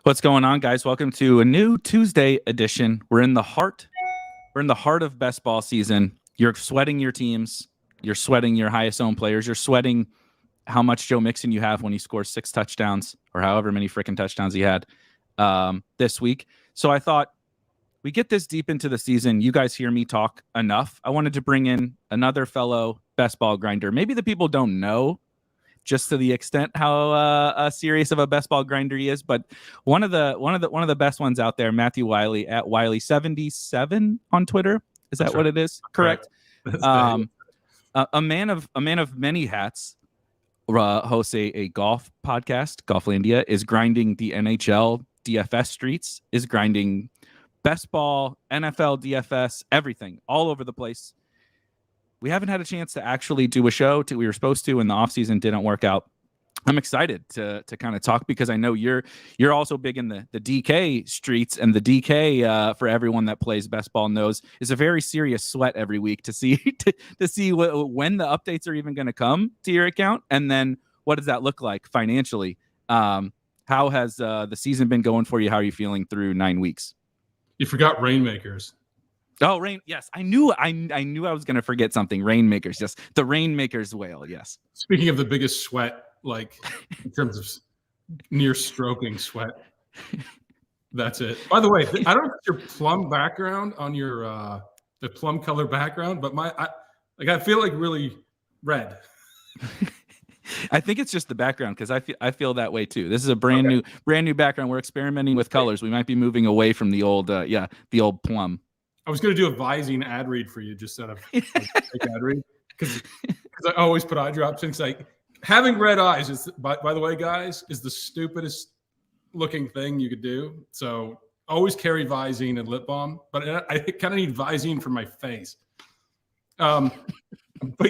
What's going on, guys? Welcome to a new Tuesday edition. We're in the heart of best ball season. You're sweating your teams. You're sweating your highest owned players. You're sweating how much Joe Mixon you have when he scores 6 touchdowns or however many freaking touchdowns he had this week. So I thought we get this deep into the season. You guys hear me talk enough. I wanted to bring in another fellow best ball grinder. Maybe the people don't know just to the extent how serious of a best ball grinder he is, but one of the best ones out there, Matthew Wiley at Wiley77 on Twitter. Is that what it is? Correct. A man of many hats. Hosts a golf podcast, Golflandia, is grinding the NHL DFS streets, is grinding best ball, NFL DFS, everything all over the place. We haven't had a chance to actually do a show. We were supposed to, and the offseason didn't work out. I'm excited to kind of talk because I know you're also big in the DK streets, and the DK for everyone that plays best ball knows is a very serious sweat every week to see to see when the updates are even going to come to your account, and then what does that look like financially? How has the season been going for you? How are you feeling through 9 weeks? You forgot Rainmakers. Oh, rain! Yes, I knew I was going to forget something. Rainmakers, yes, the Rainmakers whale. Yes. Speaking of the biggest sweat, like in terms of near stroking sweat, that's it. By the way, I don't know your plum background on your the plum color background, but I feel like really red. I think it's just the background because I feel that way too. This is a brand new background. We're experimenting with colors. We might be moving away from the old the old plum. I was going to do a Visine ad read for you just out of ad read because I always put eye drops in. It's like having red eyes is, by the way, guys, is the stupidest looking thing you could do. So always carry Visine and lip balm, but I kind of need Visine for my face. But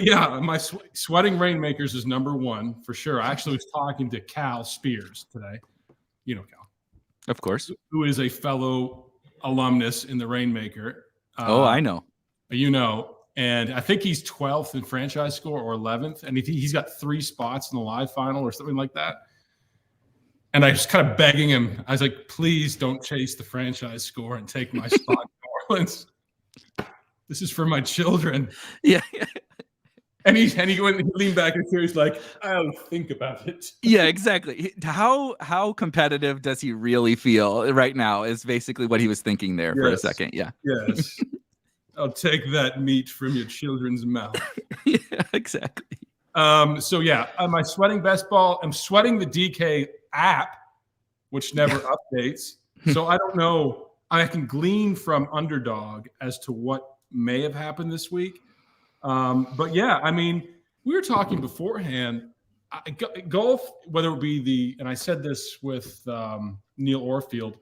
yeah, my sweating Rainmakers is number one for sure. I actually was talking to Cal Spears today. You know Cal, of course, who is a fellow alumnus in the Rainmaker. I know. You know, and I think he's 12th in franchise score or 11th, and he's got 3 spots in the live final or something like that. And I was kind of begging him. I was like, please don't chase the franchise score and take my spot in New Orleans. This is for my children. Yeah. And he leaned back and he's like, I'll think about it. Yeah, exactly. How competitive does he really feel right now is basically what he was thinking there for a second. Yeah. Yes. I'll take that meat from your children's mouth. Yeah, exactly. So yeah, am I sweating best ball? I'm sweating the DK app, which never updates. So I don't know. I can glean from Underdog as to what may have happened this week. But yeah, I mean, we were talking beforehand, golf, whether it be and I said this with Neil Orfield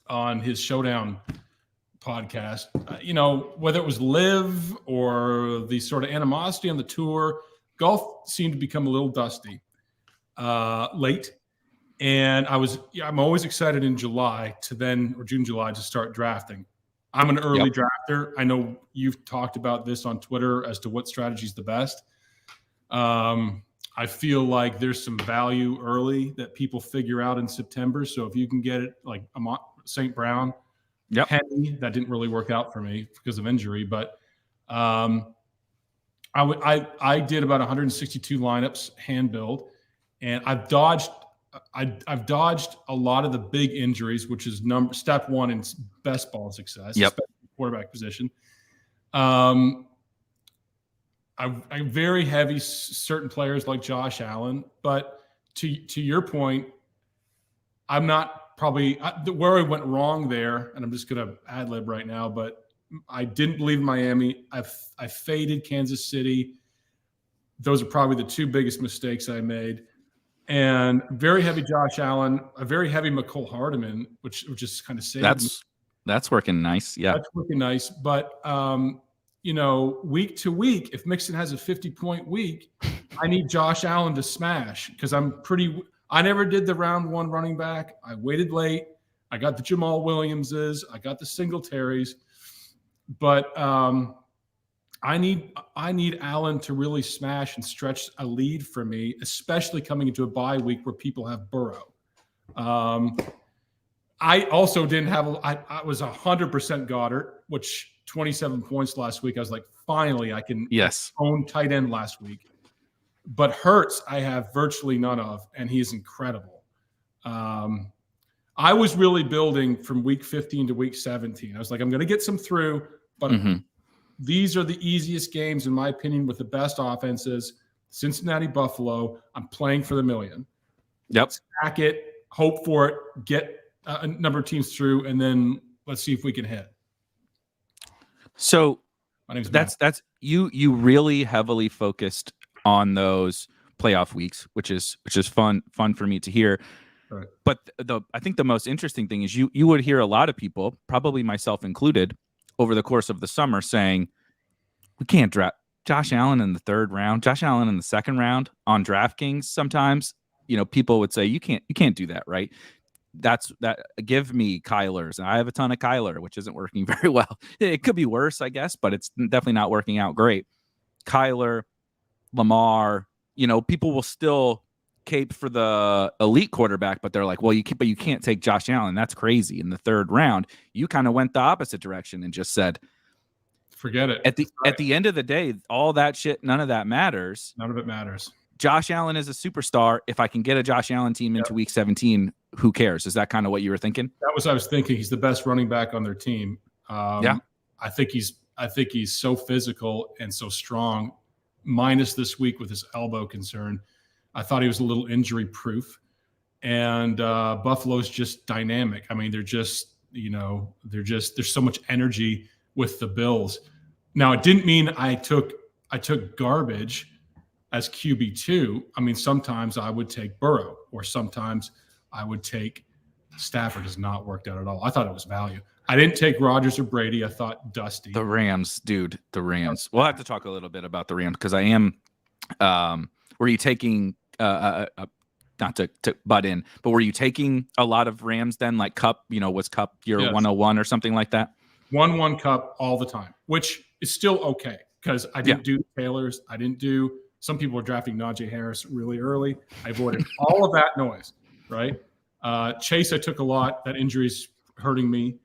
on his Showdown podcast, whether it was live or the sort of animosity on the tour, golf seemed to become a little dusty late. And I'm always excited in July June, July to start drafting. I'm an early drafter. I know you've talked about this on Twitter as to what strategy is the best. I feel like there's some value early that people figure out in September. So if you can get it like St. Brown, Henny, that didn't really work out for me because of injury. But I did about 162 lineups hand build, and I've dodged a lot of the big injuries, which is step one in best ball success, especially quarterback position. I'm very heavy certain players like Josh Allen, but to your point, I'm not probably where I went wrong there, and I'm just going to ad lib right now, but I didn't believe in Miami. I faded Kansas City. Those are probably the 2 biggest mistakes I made. And very heavy Josh Allen, a very heavy McCole Hardeman, which is kind of saved. That's working nice. Yeah, that's working nice. But week to week, if Mixon has a 50-point week, I need Josh Allen to smash because I never did the round 1 running back. I waited late. I got the Jamal Williamses. I got the Singletaries. But I need Allen to really smash and stretch a lead for me, especially coming into a bye week where people have Burrow. I also didn't have. I was 100% Goddard, which 27 points last week. I was like, finally, I can own tight end last week. But Hurts, I have virtually none of, and he's incredible. I was really building from week 15 to week 17. I was like, I'm going to get some through, but these are the easiest games, in my opinion, with the best offenses. Cincinnati, Buffalo. I'm playing for the million. Yep. Stack it, hope for it, get a number of teams through, and then let's see if we can hit. So my name's that's you really heavily focused on those playoff weeks, which is fun for me to hear. Right. But I think the most interesting thing is you would hear a lot of people, probably myself included, over the course of the summer saying, we can't draft Josh Allen in the third round, Josh Allen in the second round on DraftKings. Sometimes, people would say you can't do that, right? That give me Kyler's, and I have a ton of Kyler, which isn't working very well. It could be worse, I guess, but it's definitely not working out great. Kyler, Lamar, people will still cape for the elite quarterback, but they're like, well, you can't take Josh Allen. That's crazy in the third round. You kind of went the opposite direction and just said, forget it. At the end of the day, all that shit, none of that matters. None of it matters. Josh Allen is a superstar. If I can get a Josh Allen team into week 17, who cares? Is that kind of what you were thinking? That was what I was thinking. He's the best running back on their team. I think he's so physical and so strong, minus this week with his elbow concern. I thought he was a little injury proof. And Buffalo's just dynamic. I mean, there's so much energy with the Bills. Now, it didn't mean I took garbage as QB2. I mean, sometimes I would take Burrow, or sometimes I would take Stafford. Has not worked out at all. I thought it was value. I didn't take Rodgers or Brady. I thought Dusty. The Rams, dude. The Rams. We'll have to talk a little bit about the Rams because I am. Were you taking not to butt in, but were you taking a lot of Rams then? Like Cup, was Cup your 101 or something like that? 1-1 Cup all the time, which is still okay because I didn't do Taylor's. I didn't do. Some people were drafting Najee Harris really early. I avoided all of that noise, right? Chase, I took a lot. That injury's hurting me,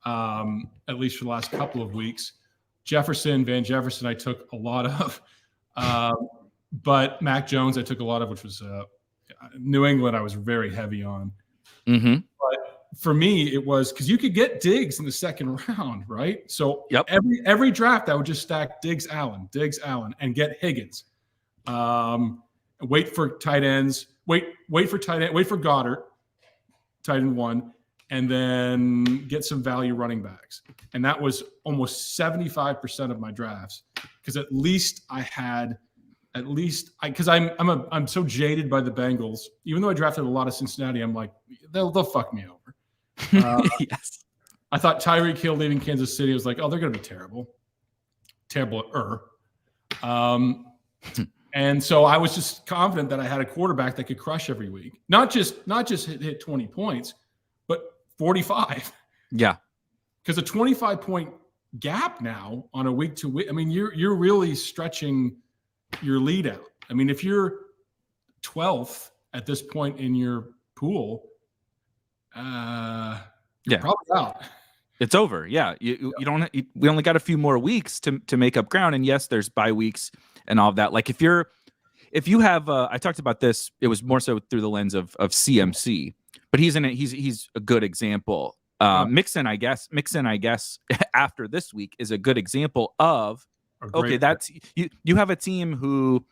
at least for the last couple of weeks. Van Jefferson, I took a lot of. But Mac Jones, I took a lot of, which was New England, I was very heavy on. Mm-hmm. But for me, it was because you could get Diggs in the second round, right? So every draft, I would just stack Diggs, Allen, and get Higgins. Wait for tight ends. Wait for Goddard, tight end 1, and then get some value running backs. And that was almost 75% of my drafts because at least because I'm so jaded by the Bengals. Even though I drafted a lot of Cincinnati, I'm like they'll fuck me over. Yes. I thought Tyreek Hill leaving Kansas City. I was like, oh, they're going to be terrible. And so I was just confident that I had a quarterback that could crush every week. Not just hit 20 points, but 45. Yeah. Because a 25-point gap now on a week to week, I mean, you're really stretching your lead out. I mean, if you're 12th at this point in your pool, you're probably out. It's over. Yeah. We only got a few more weeks to make up ground. And yes, there's bye weeks and all of that. Like if you have, I talked about this, it was more so through the lens of CMC, but he's a good example. Mixon, I guess after this week is a good example of, okay, that's you have a team who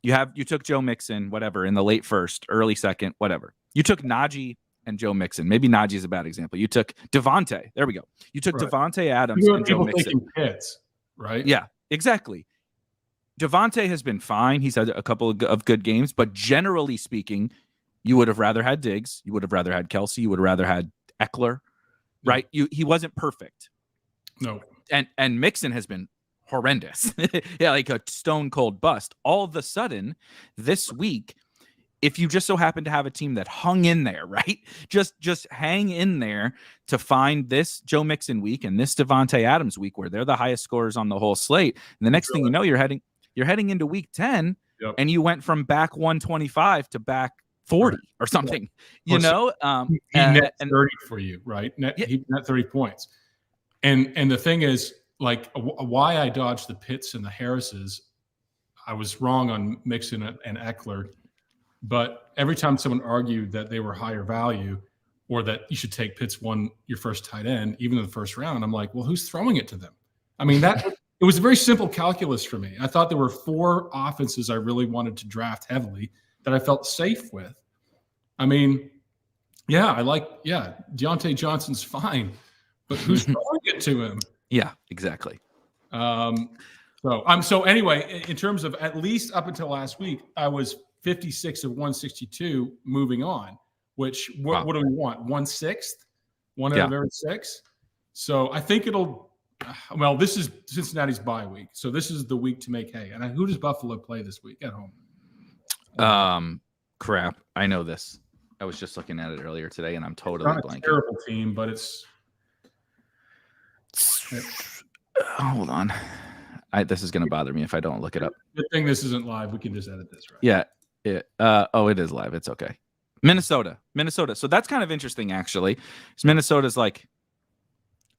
you took Joe Mixon, whatever, in the late first, early second, whatever. You took Najee and Joe Mixon. Maybe Najee is a bad example. You took Devontae. There we go. You took Devontae Adams and Joe Mixon. Hits, right? Yeah, exactly. Devontae has been fine. He's had a couple of good games, but generally speaking, you would have rather had Diggs. You would have rather had Kelsey. You would have rather had Eckler, right? He wasn't perfect. No. And Mixon has been horrendous. Yeah, like a stone cold bust. All of a sudden, this week, if you just so happen to have a team that hung in there, right? Just hang in there to find this Joe Mixon week and this Devontae Adams week where they're the highest scorers on the whole slate. And the next thing you know, you're heading into week 10 and you went from back 125 to back 40 or something, you know? He net 30 for you, right? He net 30 points. And the thing is, like, why I dodged the Pitts and the Harrises, I was wrong on Mixon and Eckler. But every time someone argued that they were higher value or that you should take Pitts your first tight end, even in the first round, I'm like, well, who's throwing it to them? I mean, it was a very simple calculus for me. I thought there were 4 offenses I really wanted to draft heavily that I felt safe with. I mean, Deontay Johnson's fine, but who's throwing it to him? Yeah, exactly. So anyway, in terms of at least up until last week, I was 56 of 162 moving on, which what do we want? 1/6? One out of every 6. So I think this is Cincinnati's bye week. So this is the week to make hay. And who does Buffalo play this week at home? Crap. I know this. I was just looking at it earlier today and I'm totally blanking. It's not a terrible team, but it's. Hold on. This is going to bother me if I don't look it up. Good thing this isn't live. We can just edit this, right? Yeah. It is live. It's okay. Minnesota. So that's kind of interesting, actually. Minnesota's like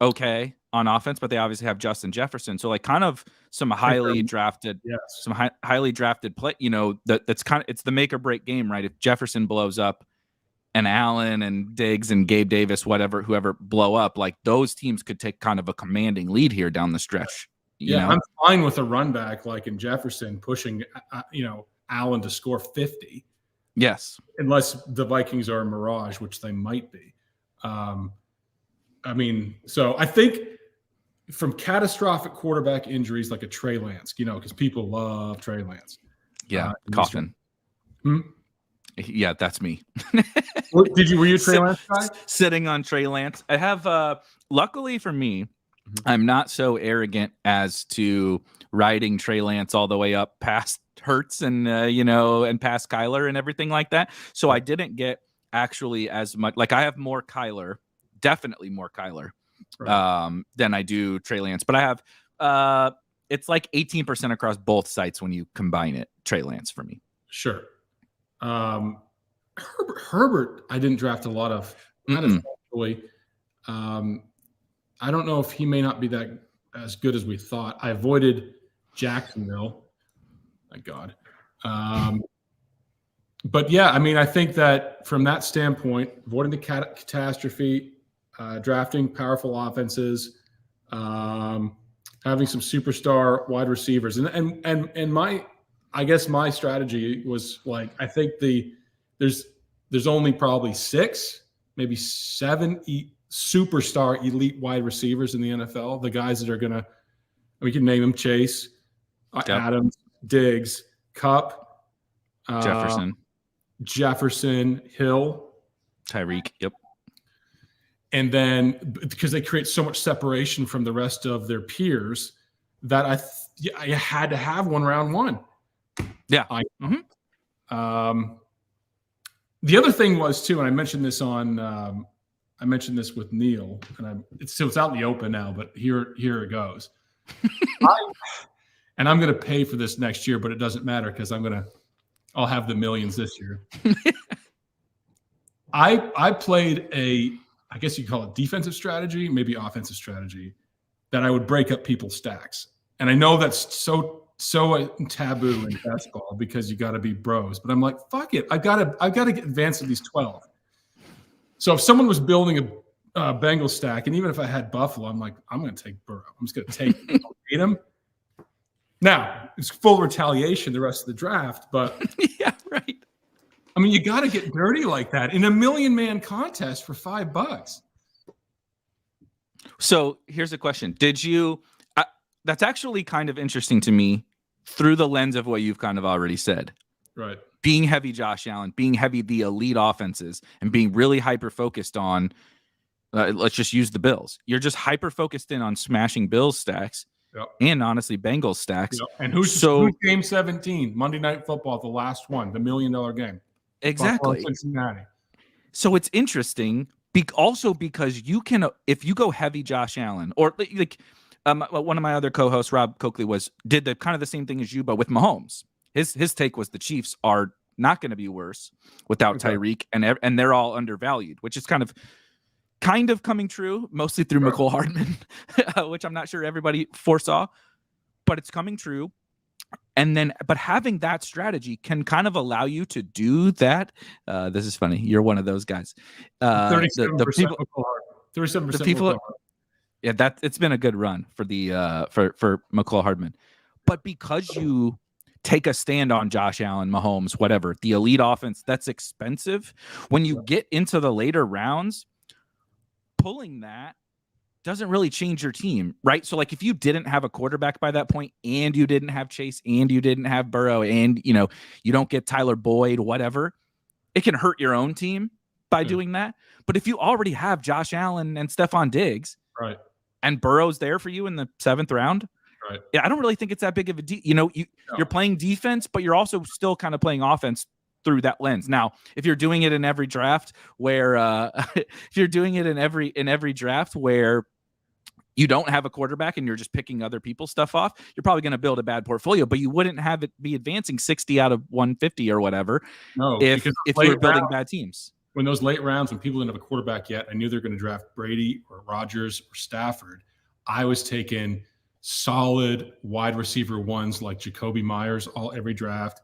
okay on offense, but they obviously have Justin Jefferson. So like kind of some highly drafted, highly drafted play. You know, that's kind of, it's the make or break game, right? If Jefferson blows up, and Allen and Diggs and Gabe Davis, whoever blow up, like those teams could take kind of a commanding lead here down the stretch. You know? I'm fine with a run back like in Jefferson pushing, Allen to score 50. Yes. Unless the Vikings are a mirage, which they might be. So I think from catastrophic quarterback injuries like a Trey Lance, because people love Trey Lance. Yeah, Coffin. Yeah, that's me. Were you a Trey Lance guy? Sitting on Trey Lance. I have, luckily for me, I'm not so arrogant as to riding Trey Lance all the way up past Hurts and, and past Kyler and everything like that. So I didn't get actually as much. Like I have more Kyler, definitely more Kyler than I do Trey Lance. But I have, it's like 18% across both sites when you combine it, Trey Lance for me. Sure. Herbert, I didn't draft a lot of. Actually, I don't know if he may not be that as good as we thought. I avoided Jacksonville. My God. But yeah, I think that from that standpoint, avoiding the catastrophe, drafting powerful offenses, having some superstar wide receivers, and my strategy was like, I think there's only probably 6, maybe 7 superstar elite wide receivers in the NFL. The guys that are we can name them: Chase, Adams, Diggs, Kupp, Jefferson, Hill, Tyreek. Yep. And then because they create so much separation from the rest of their peers that I had to have one round 1. Yeah. The other thing was too, and I mentioned this with Neil, and it's out in the open now, but here it goes. And I'm going to pay for this next year, but it doesn't matter because I'll have the millions this year. I played I guess you call it defensive strategy, maybe offensive strategy, that I would break up people's stacks. And I know that's so taboo in basketball because you got to be bros, but I'm like, fuck it. I've got to get advanced at these 12. So if someone was building a Bengal stack, and even if I had Buffalo, I'm like, I'm going to take Burrow. I'm just going to take him. Now it's full retaliation the rest of the draft, but yeah, right. You got to get dirty like that in a 1,000,000-man contest for $5. So here's a question: did you? That's actually kind of interesting to me through the lens of what you've kind of already said. Right. Being heavy Josh Allen, being heavy the elite offenses, and being really hyper-focused on, let's just use the Bills. You're just hyper-focused in on smashing Bills stacks and honestly Bengals stacks. Yep. And who's game 17, Monday Night Football, the last one, the $1 million game. Exactly. Cincinnati. So it's interesting also because you can, if you go heavy Josh Allen or like, one of my other co-hosts, Rob Coakley, did the kind of the same thing as you, but with Mahomes. His take was the Chiefs are not going to be worse without Tyreek, and they're all undervalued, which is kind of coming true, mostly through McCole Hardman, which I'm not sure everybody foresaw, but it's coming true. And then, but having that strategy can kind of allow you to do that. This is funny. You're one of those guys. 37% the people, McCole Hardman. 37% the people, McCole Hardman. it's been a good run for the for McCole Hardman. But because you take a stand on Josh Allen, Mahomes, whatever, the elite offense, that's expensive. When you get into the later rounds, pulling that doesn't really change your team, right? So like if you didn't have a quarterback by that point and you didn't have Chase and you didn't have Burrow and, you don't get Tyler Boyd, whatever, it can hurt your own team by doing that. But if you already have Josh Allen and Stephon Diggs, right, and Burrow's there for you in the 7th round, right, yeah, I don't really think it's that big of a deal. You're playing defense, but you're also still kind of playing offense through that lens. Now, if you're doing it in every draft where you don't have a quarterback and you're just picking other people's stuff off, you're probably going to build a bad portfolio, but you wouldn't have it be advancing 60 out of 150 or whatever. No, if you were building bad teams. When those late rounds, when people didn't have a quarterback yet, I knew they're going to draft Brady or Rodgers or Stafford. I was taking solid wide receiver ones like Jacoby Myers every draft.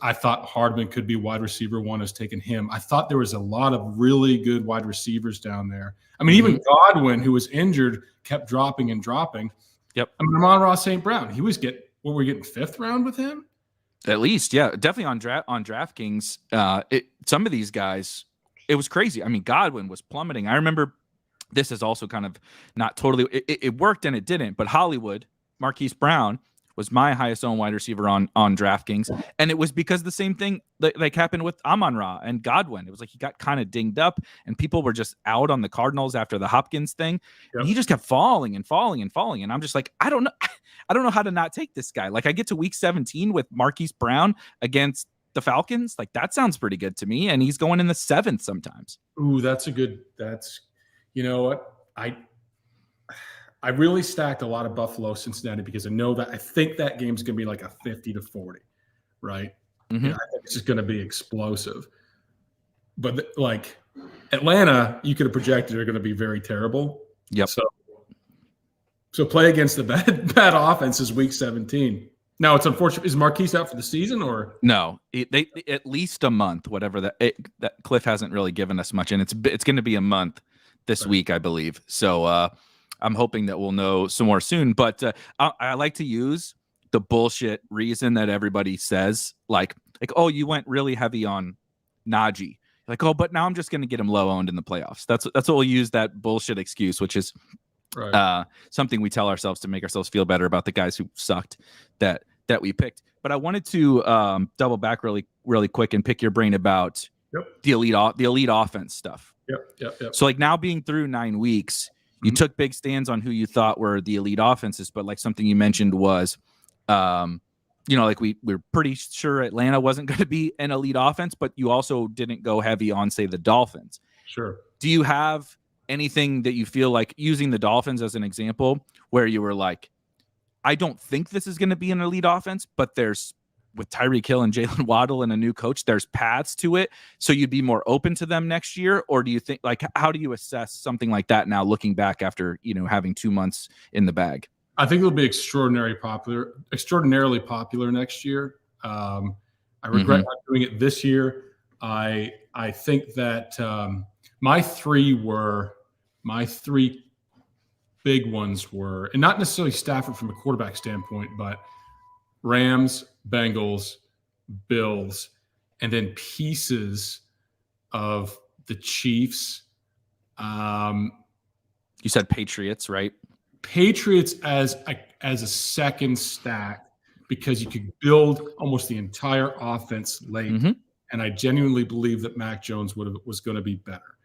I thought Hardman could be wide receiver 1. I was taking him. I thought there was a lot of really good wide receivers down there. I mean, even Godwin, who was injured, kept dropping and dropping. Yep. I mean, Amon-Ra St. Brown, we're getting 5th round with him? At least, yeah. Definitely on DraftKings. Some of these guys, it was crazy. I mean, Godwin was plummeting. I remember this is also kind of not totally – it worked and it didn't, but Hollywood, Marquise Brown, was my highest owned wide receiver on DraftKings. And it was because the same thing like happened with Amon-Ra and Godwin. It was like he got kind of dinged up and people were just out on the Cardinals after the Hopkins thing. Yep. And he just kept falling and falling and falling. And I'm just like, I don't know how to not take this guy. Like I get to week 17 with Marquise Brown against the Falcons. Like that sounds pretty good to me. And he's going in the 7th sometimes. Ooh, you know what? I really stacked a lot of Buffalo Cincinnati because I think that game's going to be like a 50-40, right? Mm-hmm. I think it's just going to be explosive. But like Atlanta, you could have projected are going to be very terrible. Yep. So play against the bad offense is week 17. Now it's unfortunate. Is Marquise out for the season or no? They at least a month. Whatever that Cliff hasn't really given us much, and it's going to be a month this week, I believe. So. I'm hoping that we'll know some more soon, but I like to use the bullshit reason that everybody says, like, oh, you went really heavy on Najee. Like, oh, but now I'm just going to get him low owned in the playoffs. That's what we'll use that bullshit excuse, which is something we tell ourselves to make ourselves feel better about the guys who sucked that we picked. But I wanted to double back really quick and pick your brain about the elite offense stuff. Yep. So like now being through 9 weeks. You took big stands on who you thought were the elite offenses, but like something you mentioned was, like we're pretty sure Atlanta wasn't going to be an elite offense, but you also didn't go heavy on, say, the Dolphins. Sure. Do you have anything that you feel like using the Dolphins as an example where you were like, I don't think this is going to be an elite offense, but there's with Tyreek Hill and Jalen Waddle and a new coach, there's paths to it. So you'd be more open to them next year? Or do you think how do you assess something like that now looking back after, having 2 months in the bag? I think it'll be extraordinarily popular next year. I regret not doing it this year. I think that my three big ones were, and not necessarily Stafford from a quarterback standpoint, but Rams, Bengals, Bills, and then pieces of the Chiefs. You said Patriots, right? Patriots as a second stack because you could build almost the entire offense late. Mm-hmm. And I genuinely believe that Mac Jones was going to be better.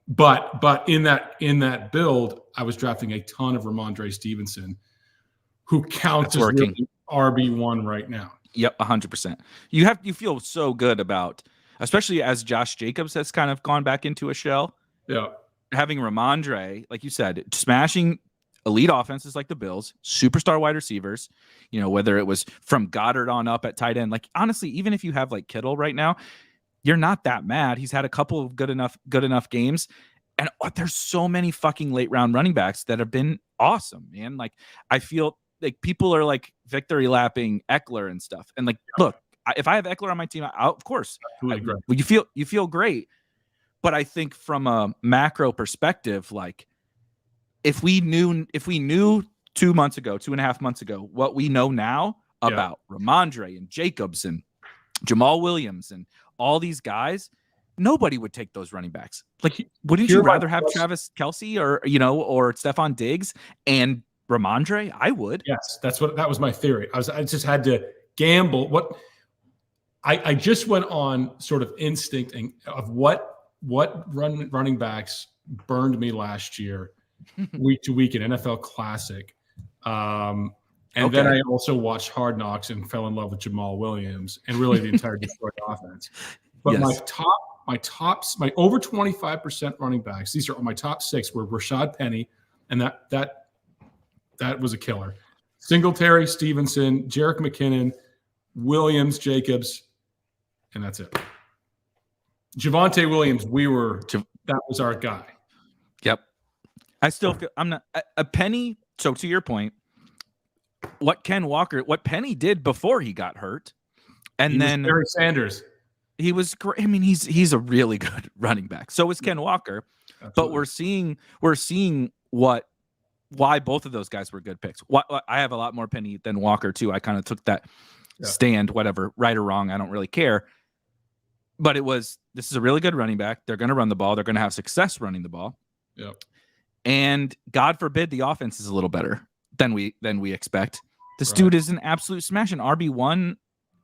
But in that build, I was drafting a ton of Ramondre Stevenson, who counts as really RB1 right now. Yep, 100%. You feel so good about, especially as Josh Jacobs has kind of gone back into a shell. Yeah, having Ramondre, like you said, smashing elite offenses like the Bills, superstar wide receivers, whether it was from Goddard on up at tight end. Like, honestly, even if you have like Kittle right now, you're not that mad. He's had a couple of good enough games. And there's so many fucking late round running backs that have been awesome, man. Like, I feel like people are like victory lapping Eckler and stuff. And like, look, if I have Eckler on my team, of course, you feel great. But I think from a macro perspective, like, if we knew 2.5 months ago, what we know now about Ramondre and Jacobs and Jamal Williams and all these guys, nobody would take those running backs. Like, wouldn't you rather have Travis Kelce or Stephon Diggs and Ramondre? I would. Yes, that was my theory. I just had to gamble. I just went on sort of instinct of what running backs burned me last year, week to week in NFL Classic. Then I also watched Hard Knocks and fell in love with Jamal Williams and really the entire Detroit offense. But my over 25% running backs, these are my top 6, were Rashad Penny, and that was a killer. Singletary, Stevenson, Jerick McKinnon, Williams, Jacobs, and that's it. Javonte Williams, that was our guy. Yep. I still feel I'm not a Penny. So to your point, what Penny did before he got hurt, and then Barry Sanders. He was great. I mean, he's a really good running back. So is Ken Walker. Absolutely. But we're seeing why both of those guys were good picks. I have a lot more Penny than Walker too. I kind of took that stand, whatever, right or wrong, I don't really care. But this is a really good running back. They're going to run the ball. They're going to have success running the ball. Yep. And God forbid the offense is a little better than we expect. This dude is an absolute smash, an RB1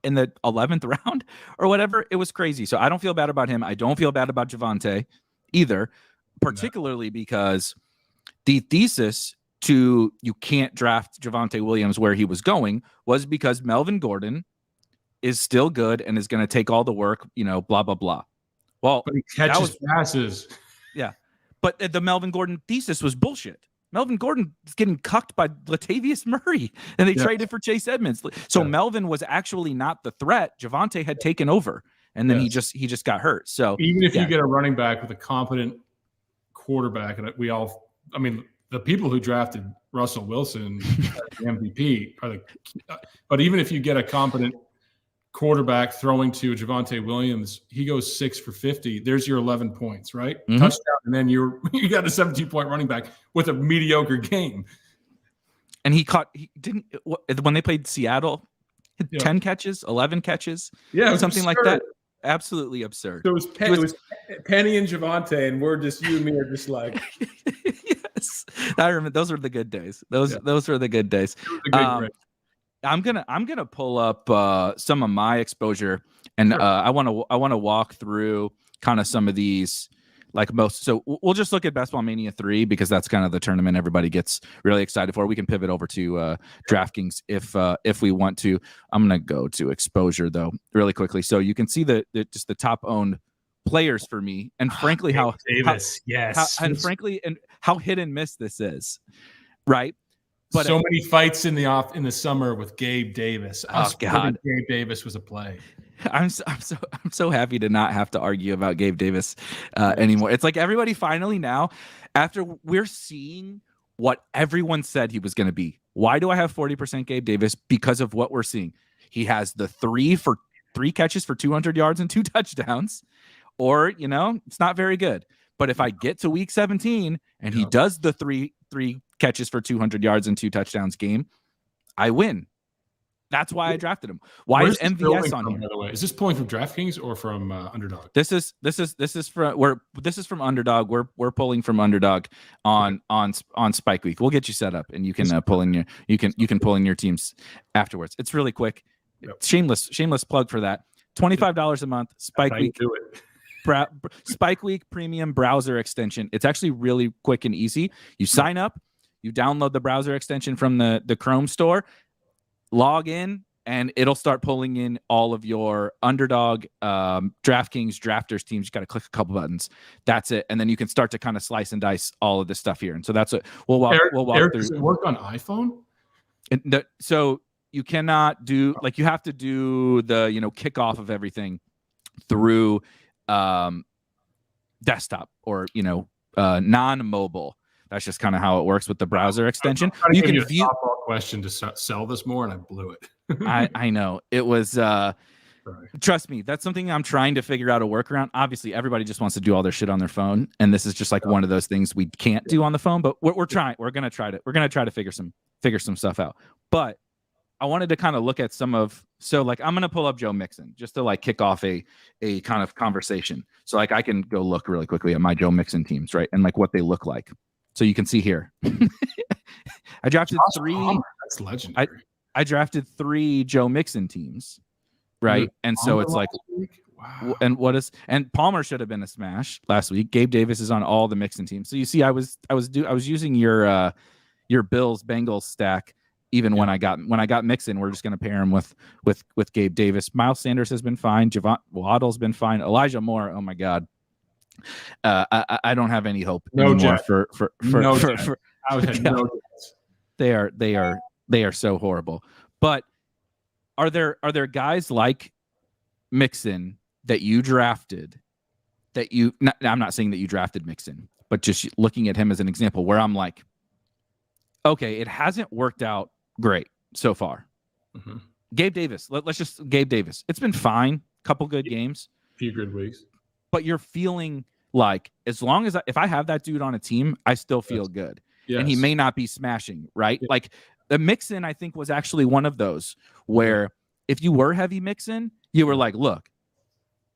in the 11th round or whatever. It was crazy. So I don't feel bad about him. I don't feel bad about Javonte either, particularly because the thesis to you can't draft Javonte Williams where he was going was because Melvin Gordon is still good and is going to take all the work, blah, blah, blah. Well, but he catches passes. Yeah. But the Melvin Gordon thesis was bullshit. Melvin Gordon is getting cucked by Latavius Murray, and they traded for Chase Edmonds. So Melvin was actually not the threat. Javonte had taken over, and then he just got hurt. So even if you get a running back with a competent quarterback, and the people who drafted Russell Wilson, the MVP, but even if you get a competent quarterback throwing to Javonte Williams, he goes 6 for 50. There's your 11 points, right? Mm-hmm. Touchdown, and then you got a 17-point running back with a mediocre game. And when they played Seattle, 10 catches, 11 catches, something absurd. Like that. Absolutely absurd. So it was Penny and Javonte, and you and me are just like, yes. I remember those were the good days. Those were the good days. I'm gonna pull up some of my exposure, and I want to walk through kind of some of these, like most. So we'll just look at Best Ball Mania 3 because that's kind of the tournament everybody gets really excited for. We can pivot over to DraftKings if we want to. I'm gonna go to exposure though really quickly, so you can see just the top owned players for me, and frankly how hit and miss this is, right? But so many fights in the summer with Gabe Davis. God, Gabe Davis was a play. I'm so happy to not have to argue about Gabe Davis anymore. It's like everybody finally now, after we're seeing what everyone said he was going to be. Why do I have 40% Gabe Davis? Because of what we're seeing. He has the 3 catches for 200 yards and 2 touchdowns, or it's not very good. But if I get to week 17 and he does the three catches for 200 yards and 2 touchdowns game, I win. That's why I drafted him. Why is MVS on here? By the way, is this pulling from DraftKings or from Underdog? This is from Underdog. We're pulling from Underdog on Spike Week. We'll get you set up, and you can pull in your teams afterwards. It's really quick. Yep. Shameless plug for that. $25 a month. Spike Week. Do it. Spike Week Premium browser extension. It's actually really quick and easy. You sign up, you download the browser extension from the Chrome store, log in, and it'll start pulling in all of your Underdog, DraftKings, Drafters teams. You got to click a couple buttons. That's it, and then you can start to kind of slice and dice all of this stuff here. And so that's what we'll walk. We'll walk Erik, through. does it work on iPhone? So you cannot do like you have to do the kickoff of everything through desktop or non-mobile. That's just kind of how it works with the browser extension. You can view a question to sell this more, and I blew it. I know it was. Trust me, that's something I'm trying to figure out a workaround. Obviously, everybody just wants to do all their shit on their phone, and this is just like one of those things we can't do on the phone. But we're trying. We're gonna try to figure some stuff out. But I wanted to kind of look at I'm gonna pull up Joe Mixon just to like kick off a kind of conversation. So like I can go look really quickly at my Joe Mixon teams, right, and like what they look like. So you can see here. I drafted three. That's legendary. I drafted 3 Joe Mixon teams, right? And so it's like, wow. And Palmer should have been a smash last week. Gabe Davis is on all the Mixon teams. So you see, I was using your Bills Bengals stack. Even when I got Mixon, we're just going to pair him with Gabe Davis. Miles Sanders has been fine. Javon Waddle's been fine. Elijah Moore, oh my God. I don't have any hope anymore for I would have no chance. They are so horrible. But are there guys like Mixon that you drafted that you I'm not saying that you drafted Mixon, but just looking at him as an example where I'm like, okay, it hasn't worked out great so far. Mm-hmm. Gabe Davis, let's just Gabe Davis. It's been fine, couple good games, few good weeks. But you're feeling like as long as if I have that dude on a team, I still feel good. Yes. And he may not be smashing, right? Yes. Like the Mixon, I think, was actually one of those where if you were heavy Mixon, you were like, look,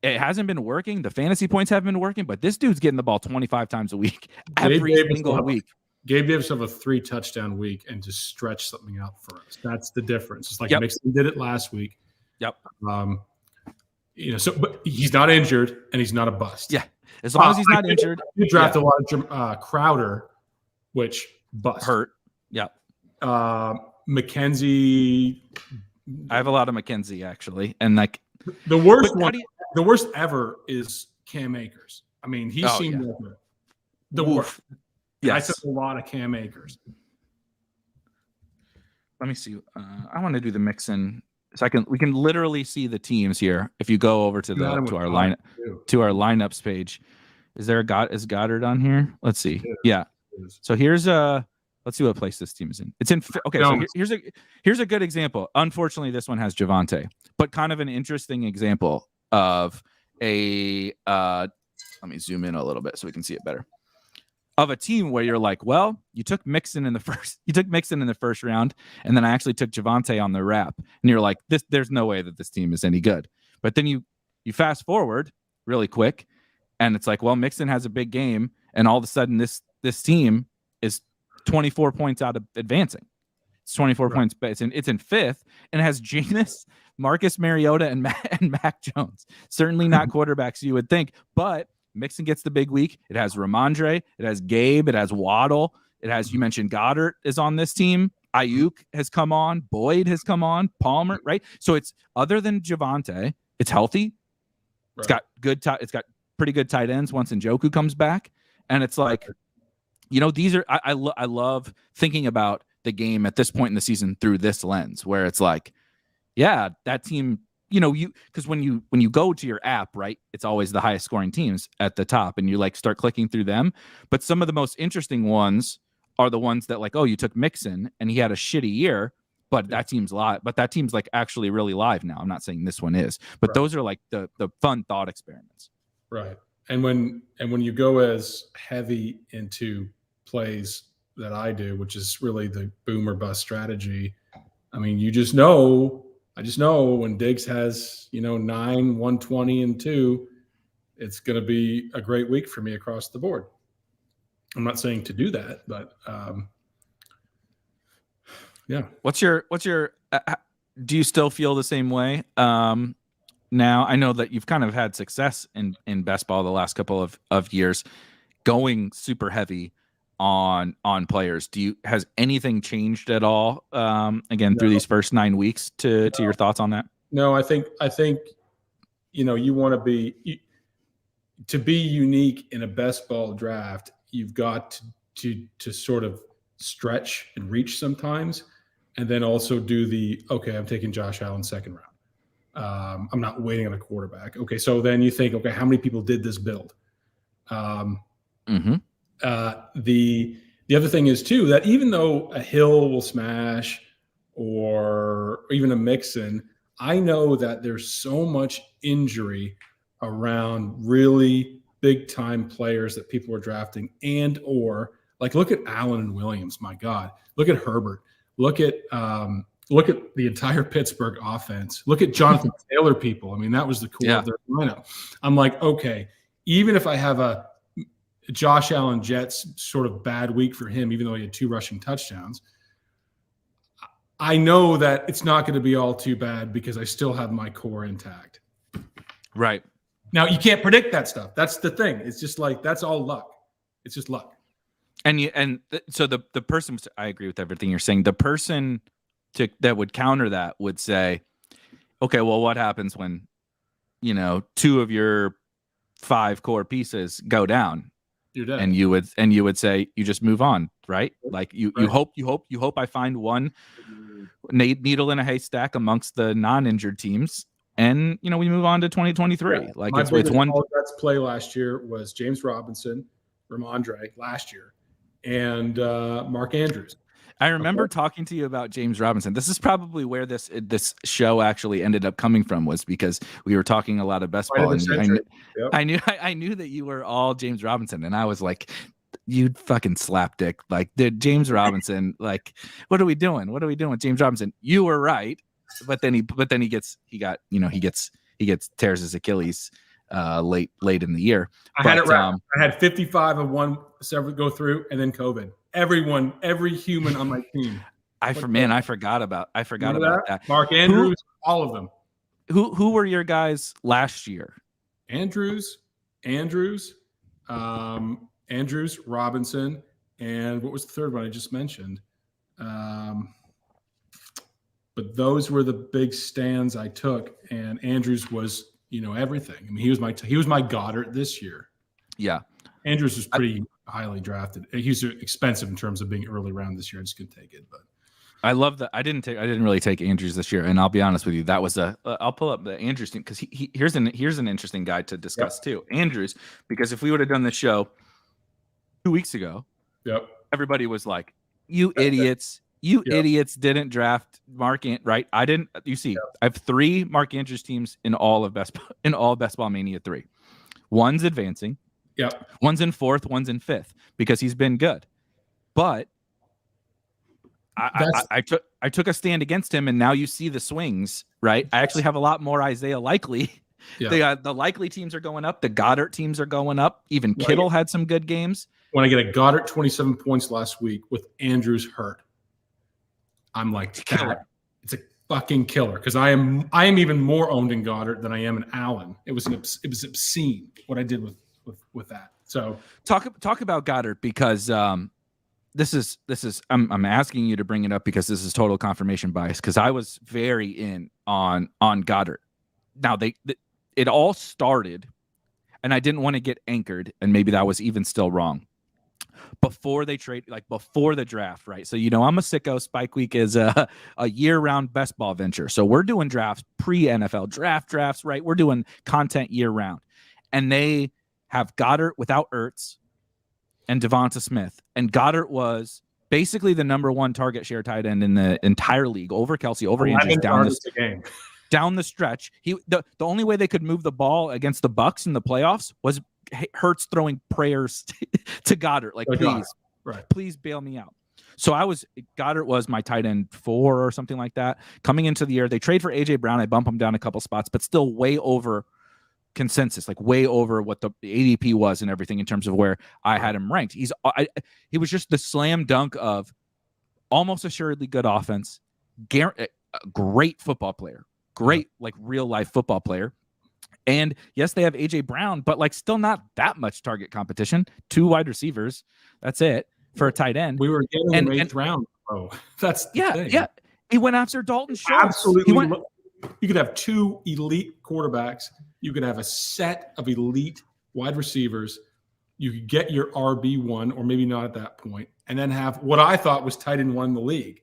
it hasn't been working. The fantasy points haven't been working, but this dude's getting the ball 25 times a week, every single week. Gabe Davis have a 3-touchdown week and just stretch something out for us. That's the difference. It's like Mixon did it last week. Yep. But he's not injured and he's not a bust. Yeah. As long as he's not injured. You draft a lot of Crowder, which bust. Hurt. Yep. McKenzie. I have a lot of McKenzie actually. And like the worst ever is Cam Akers. I mean, he seemed like the worst. Yes. I said a lot of Cam Akers. Let me see. I want to do the Mixon. So we can literally see the teams here. If you go over to our lineups page, is Goddard on here? Let's see. Yeah. So here's let's see what place this team is in. It's in. Okay. So here's a good example. Unfortunately, this one has Javonte, but kind of an interesting example of a. Let me zoom in a little bit so we can see it better. Of a team where you're like, well, you took Mixon in the first round, and then I actually took Javonte on the wrap, and you're like, there's no way that this team is any good. But then you fast forward really quick, and it's like, well, Mixon has a big game, and all of a sudden this team is 24 points out of advancing. It's 24 points. It's in fifth, and it has Jameis, Marcus Mariota, and Mac Jones. Certainly not quarterbacks you would think, but Mixon gets the big week. It has Ramondre. It has Gabe. It has Waddle. It has, you mentioned Goddard is on this team. Ayuk has come on. Boyd has come on. Palmer, right? So it's other than Javonte, it's healthy. Right. It's got it's got pretty good tight ends once Njoku comes back. And it's like, these are, I love thinking about the game at this point in the season through this lens where it's like, yeah, that team, because when you go to your app, right, it's always the highest scoring teams at the top and you like start clicking through them. But some of the most interesting ones are the ones that like, oh, you took Mixon and he had a shitty year, but that team's live. But that team's like actually really live now. I'm not saying this one is, but those are like the fun thought experiments. Right. And when you go as heavy into plays that I do, which is really the boom or bust strategy, I mean, I just know when Diggs has, 9, 120, and 2, it's going to be a great week for me across the board. I'm not saying to do that, but yeah. What's your? Do you still feel the same way? Now I know that you've kind of had success in best ball the last couple of years, going super heavy on players. Has anything changed at all? Again, through these first 9 weeks to your thoughts on that? No, I think you want to be unique in a best ball draft. You've got to sort of stretch and reach sometimes, and then also do I'm taking Josh Allen second round. I'm not waiting on a quarterback. Okay, so then you think, okay, how many people did this build? The other thing is too that even though a Hill will smash or even a Mixon, I know that there's so much injury around really big time players that people are drafting, and or like look at Allen and Williams. My God, look at Herbert. Look at the entire Pittsburgh offense. Look at Jonathan Taylor. People. I mean, that was the core of their lineup. I'm like, okay, even if I have a Josh Allen Jets sort of bad week for him, even though he had 2 rushing touchdowns, I know that it's not going to be all too bad because I still have my core intact. Right. Now, you can't predict that stuff. That's the thing. It's just like, that's all luck. It's just luck. So the person, I agree with everything you're saying. The person that would counter that would say, okay, well, what happens when, 2 of your 5 core pieces go down? You're dead. And you would say you just move on, right? Like you hope I find one needle in a haystack amongst the non-injured teams, and we move on to 2023. Yeah. Like My it's one. Jets play last year was James Robinson, Ramondre last year, and Mark Andrews. I remember talking to you about James Robinson. This is probably where this show actually ended up coming from, was because we were talking a lot of best ball, and I knew that you were all James Robinson, and I was like, "You'd fucking slapdick!" Like, James Robinson, like, what are we doing? What are we doing with James Robinson? You were right, but then he tears his Achilles late in the year. I had it right. I had 55 of one several go through, and then COVID. Every human on my team. I forgot about that. Mark Andrews, all of them. Who were your guys last year? Andrews, Robinson, and what was the third one I just mentioned? But those were the big stands I took, and Andrews was, everything. I mean, he was my Goddard this year. Yeah, Andrews was pretty highly drafted. He's expensive in terms of being early round this year. I just couldn't take it, but I love that. I didn't really take Andrews this year, and I'll be honest with you, that was I'll pull up the Andrews team because here's an interesting guy to discuss too, Andrews, because if we would have done this show 2 weeks ago, everybody was like, "You idiots." You idiots didn't draft right? I didn't. You see, I have 3 Mark Andrews teams in all Best Ball Mania 3. One's advancing. Yep. One's in 4th, one's in 5th because he's been good. But I took a stand against him, and now you see the swings, right? I actually have a lot more Isaiah Likely. Yeah. The Likely teams are going up. The Goddard teams are going up. Even Kittle had some good games. When I get a Goddard 27 points last week with Andrews hurt, I'm like, killer. It's a fucking killer because I am even more owned in Goddard than I am in Allen. It was obscene what I did with that. So talk about Goddard because this is I'm asking you to bring it up because this is total confirmation bias because I was very in on Goddard. Now it all started, and I didn't want to get anchored, and maybe that was even still wrong. Before they trade, like before the draft, right? So, I'm a sicko. Spike Week is a year-round best ball venture. So we're doing drafts, pre-NFL drafts, right? We're doing content year-round. And they have Goddard without Ertz and Devonta Smith. And Goddard was basically the number 1 target share tight end in the entire league over Kelsey, over Andrews down the stretch. The only way they could move the ball against the Bucs in the playoffs was Hurts throwing prayers to Goddard, like, please bail me out. So Goddard was my tight end 4 or something like that. Coming into the year, they trade for AJ Brown. I bump him down a couple spots, but still way over consensus, like way over what the ADP was and everything in terms of where I had him ranked. He was just the slam dunk of almost assuredly good offense, great football player, great like real life football player. And yes, they have AJ Brown, but like still not that much target competition. 2 wide receivers. That's it. for a tight end. We were getting him 8th round. Oh, that's the thing. Yeah. He went after Dalton Schultz. Absolutely. You could have 2 elite quarterbacks. You could have a set of elite wide receivers. You could get your RB1, or maybe not at that point, and then have what I thought was tight end 1 in the league.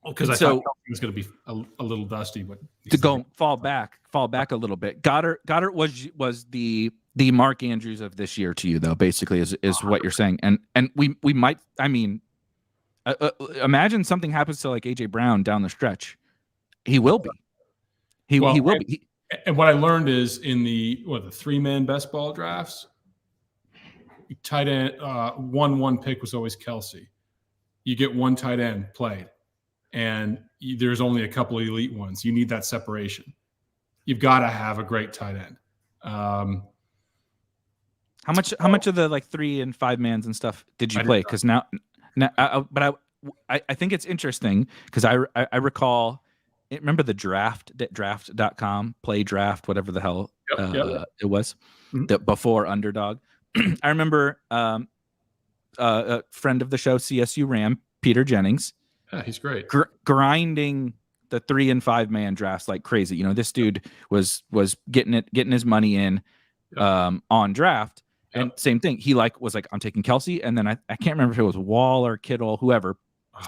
Because I thought it was going to be a little dusty. But fall back a little bit. Goddard was the Mark Andrews of this year to you, though. Basically, is what you're saying, and we might. I mean, imagine something happens to like AJ Brown down the stretch. He will be. He will be. And what I learned is in the 3-man best ball drafts, tight end 1-1 pick was always Kelsey. You get 1 tight end played, and there's only a couple of elite ones. You need that separation. You've got to have a great tight end. How much of the like 3 and 5 mans and stuff did you play? Because now, but I think it's interesting because I recall. Remember the draft.com, play draft, whatever the hell it was, before Underdog. I remember a friend of the show, CSU Ram, Peter Jennings. Yeah, he's great. Grinding the 3 and 5 man drafts like crazy. You know, this dude was getting his money in on draft. Yep. And same thing. He was like, I'm taking Kelsey, and then I can't remember if it was Wall or Kittle, whoever.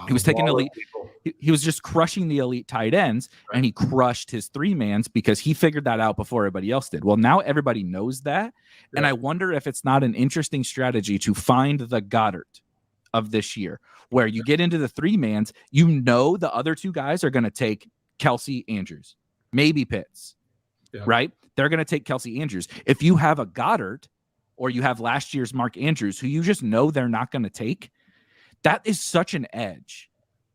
He was taking elite. He was just crushing the elite tight ends, and he crushed his 3-mans because he figured that out before everybody else did. Well, now everybody knows that, and I wonder if it's not an interesting strategy to find the Goddard of this year, where you get into the 3-mans, you know the other 2 guys are going to take Kelsey, Andrews, maybe Pitts, right? They're going to take Kelsey, Andrews. If you have a Goddard, or you have last year's Mark Andrews, who you just know they're not going to take, that is such an edge.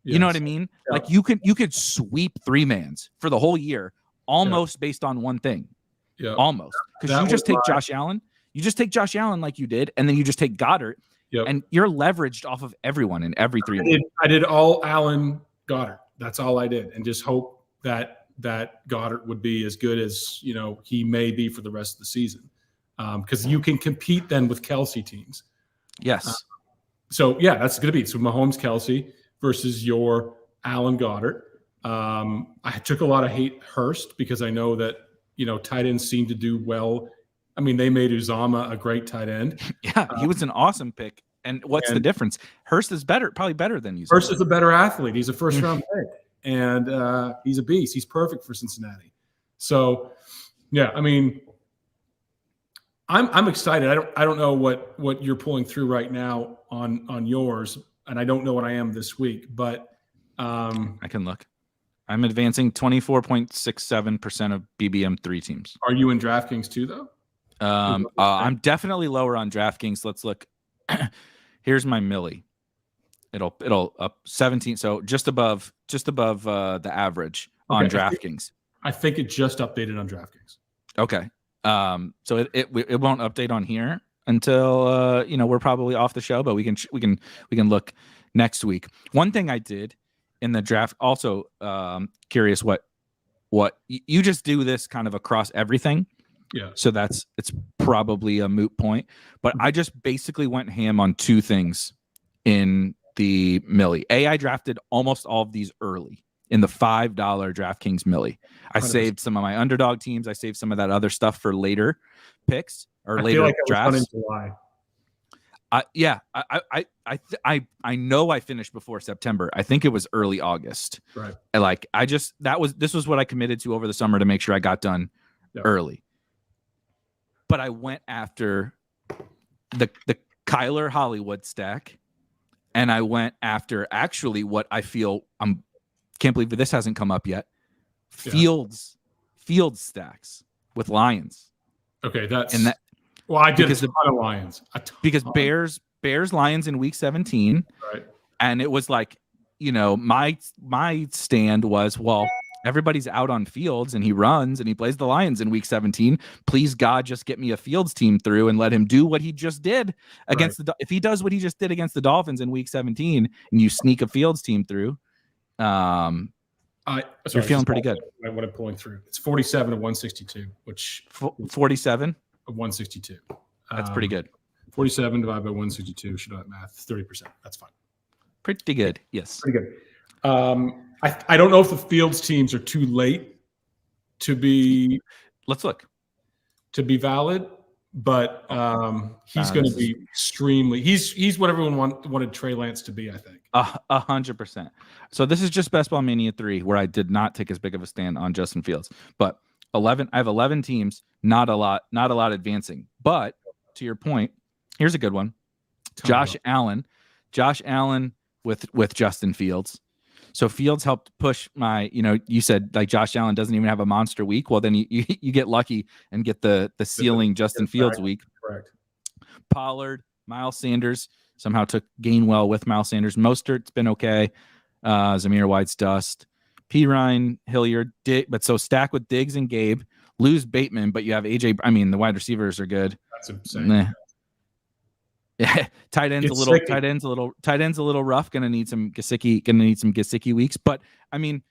You know what I mean? Yeah. Like you could sweep 3-mans for the whole year, almost based on one thing. Yeah, almost, because you just take Josh Allen. You just take Josh Allen like you did, and then you just take Goddard, and you're leveraged off of everyone in every 3-man. I did all Allen Goddard. That's all I did, and just hope that Goddard would be as good as he may be for the rest of the season, because you can compete then with Kelsey teams. Yes. So that's going to be Mahomes, Kelsey versus your Allen Goddard. I took a lot of hate Hurst because I know that tight ends seem to do well. I mean, they made Uzama a great tight end. Yeah, he was an awesome pick. And what's the difference? Hurst is probably better than Uzama. Hurst is a better athlete. He's a first-round pick, and he's a beast. He's perfect for Cincinnati. So, I mean, I'm excited. I don't know what you're pulling through right now on yours, and I don't know what I am this week, but I can look. I'm advancing 24.67% of BBM3 teams. Are you in DraftKings too, though? I'm definitely lower on DraftKings. Let's look. Here's my Millie. It'll up 17, so just above the average on DraftKings. I think it just updated on DraftKings. Okay. So it won't update on here until we're probably off the show, but we can look next week. One thing I did in the draft, also curious what you just do this kind of across everything. Yeah. So it's probably a moot point, but I just basically went ham on 2 things in the Millie. I drafted almost all of these early in the $5 DraftKings Millie. I 100%. Saved some of my Underdog teams. I saved some of that other stuff for later picks or later drafts. I know I finished before September. I think it was early August. Right. This was what I committed to over the summer to make sure I got done early. But I went after the Kyler Hollywood stack, and I went after actually what I feel can't believe that this hasn't come up yet. Field stacks with Lions. Okay, I did a ton of Lions. Because Bears Lions in week 17. Right. And it was like, my stand was, well, everybody's out on Fields and he runs and he plays the Lions in week 17. Please God, just get me a Fields team through and let him do what he just did against if he does what he just did against the Dolphins in week 17 and you sneak a Fields team through, you're feeling pretty good. What I'm pulling through. It's 47 of 162, which 47 of 162. That's pretty good. 47 divided by 162. Should have math. 30%. That's fine. Pretty good. Yes. Pretty good. I don't know if the Fields teams are too late to be. Let's look. To be valid, but he's going to be extremely. He's what everyone wanted Trey Lance to be. I think 100%. So this is just Best Ball Mania 3, where I did not take as big of a stand on Justin Fields, but 11. I have 11 teams. Not a lot advancing. But to your point, here's a good one. Josh Allen with Justin Fields. So Fields helped push my, you said like Josh Allen doesn't even have a monster week. Well, then you get lucky and get the ceiling Justin Fields week. Correct. Pollard, Miles Sanders somehow took Gainwell with Miles Sanders. Mostert's been okay. Zamir White's dust. Pirine, Hilliard, but so stack with Diggs and Gabe. Lose Bateman, but you have AJ. I mean, the wide receivers are good. That's insane. Yeah, tight ends a little rough. Gonna need some Gesicki weeks. But I mean,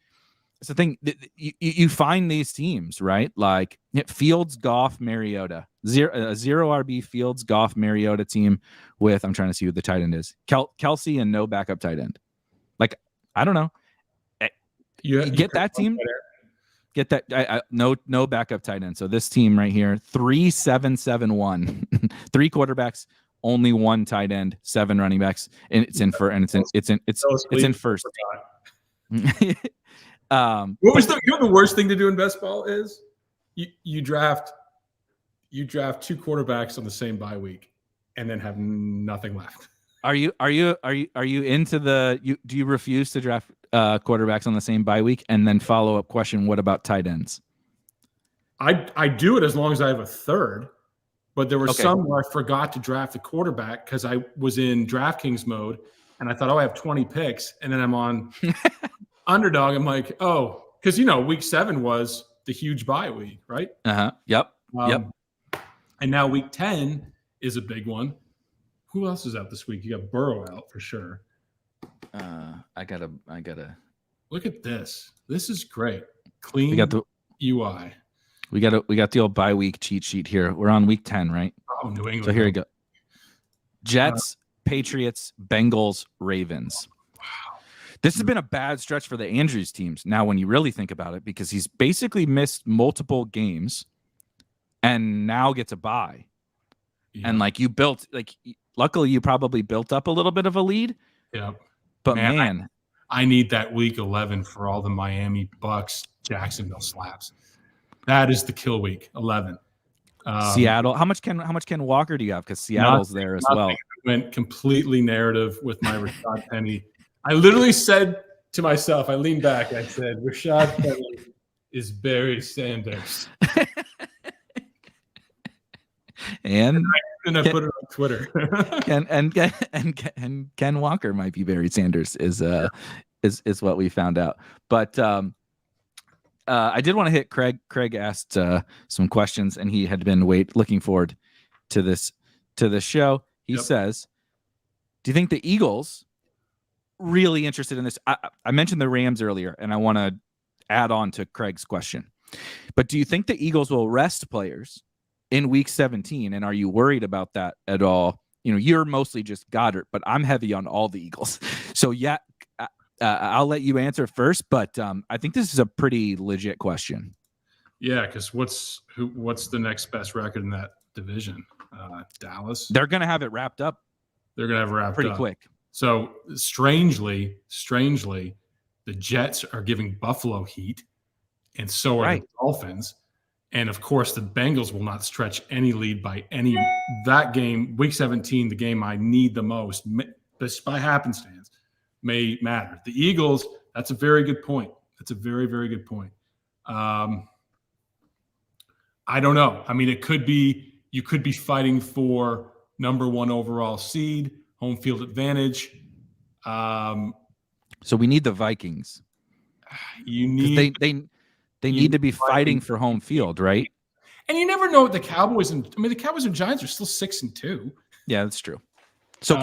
it's the thing. You find these teams, right? Like Fields, Goff, Mariota, zero RB Fields, Goff, Mariota team with. I'm trying to see who the tight end is. Kelsey and no backup tight end. Like I don't know. You get that team. Get that. No backup tight end. So this team right here, 3-7-7-1, 3 quarterbacks. Only 1 tight end, 7 running backs, and it's in first. What was the worst thing to do in best ball is you draft 2 quarterbacks on the same bye week, and then have nothing left. Are you into the? Do you refuse to draft quarterbacks on the same bye week, and then follow up question? What about tight ends? I do it as long as I have a third. But there were some where I forgot to draft the quarterback because I was in DraftKings mode, and I thought, I have 20 picks, and then I'm on Underdog. I'm like, because week 7 was the huge bye week, right? Yep. And now week 10 is a big one. Who else is out this week? You got Burrow out for sure. I gotta look at this. This is great. Clean UI. We got the old bye week cheat sheet here. We're on week 10, right? Oh, New England. So here we go. Jets, Patriots, Bengals, Ravens. Wow. This has been a bad stretch for the Andrews teams. Now, when you really think about it, because he's basically missed multiple games and now gets a bye. Yeah. And luckily you probably built up a little bit of a lead. Yeah. But man, I need that week 11 for all the Miami Bucks, Jacksonville slaps. That is the kill week 11. Seattle. How much Ken Walker do you have? Because Seattle's there as well. I went completely narrative with my Rashad Penny. I literally said to myself, I leaned back. I said, Rashad Penny is Barry Sanders. and I put it on Twitter. and Ken Walker might be Barry Sanders is what we found out. But I did want to hit Craig. Craig asked some questions, and he had been looking forward to this show. He says, "Do you think the Eagles really interested in this?" I mentioned the Rams earlier, and I want to add on to Craig's question. But do you think the Eagles will rest players in Week 17, and are you worried about that at all? You're mostly just Goddard, but I'm heavy on all the Eagles. So yeah. I'll let you answer first, but I think this is a pretty legit question. Yeah, because what's the next best record in that division? Dallas. They're going to have it wrapped up. They're going to have it wrapped pretty up quick. So strangely, the Jets are giving Buffalo heat, and so are the Dolphins. And of course, the Bengals will not stretch any lead by any. That game, Week 17, the game I need the most, just by happenstance, may matter. The Eagles, that's a very good point. That's a very, very good point. I don't know. I mean, you could be fighting for number 1 overall seed, home field advantage. So we need the Vikings. You need they need to be fighting for home field, right? And you never know what the Cowboys and Giants are still 6-2. Yeah, that's true. So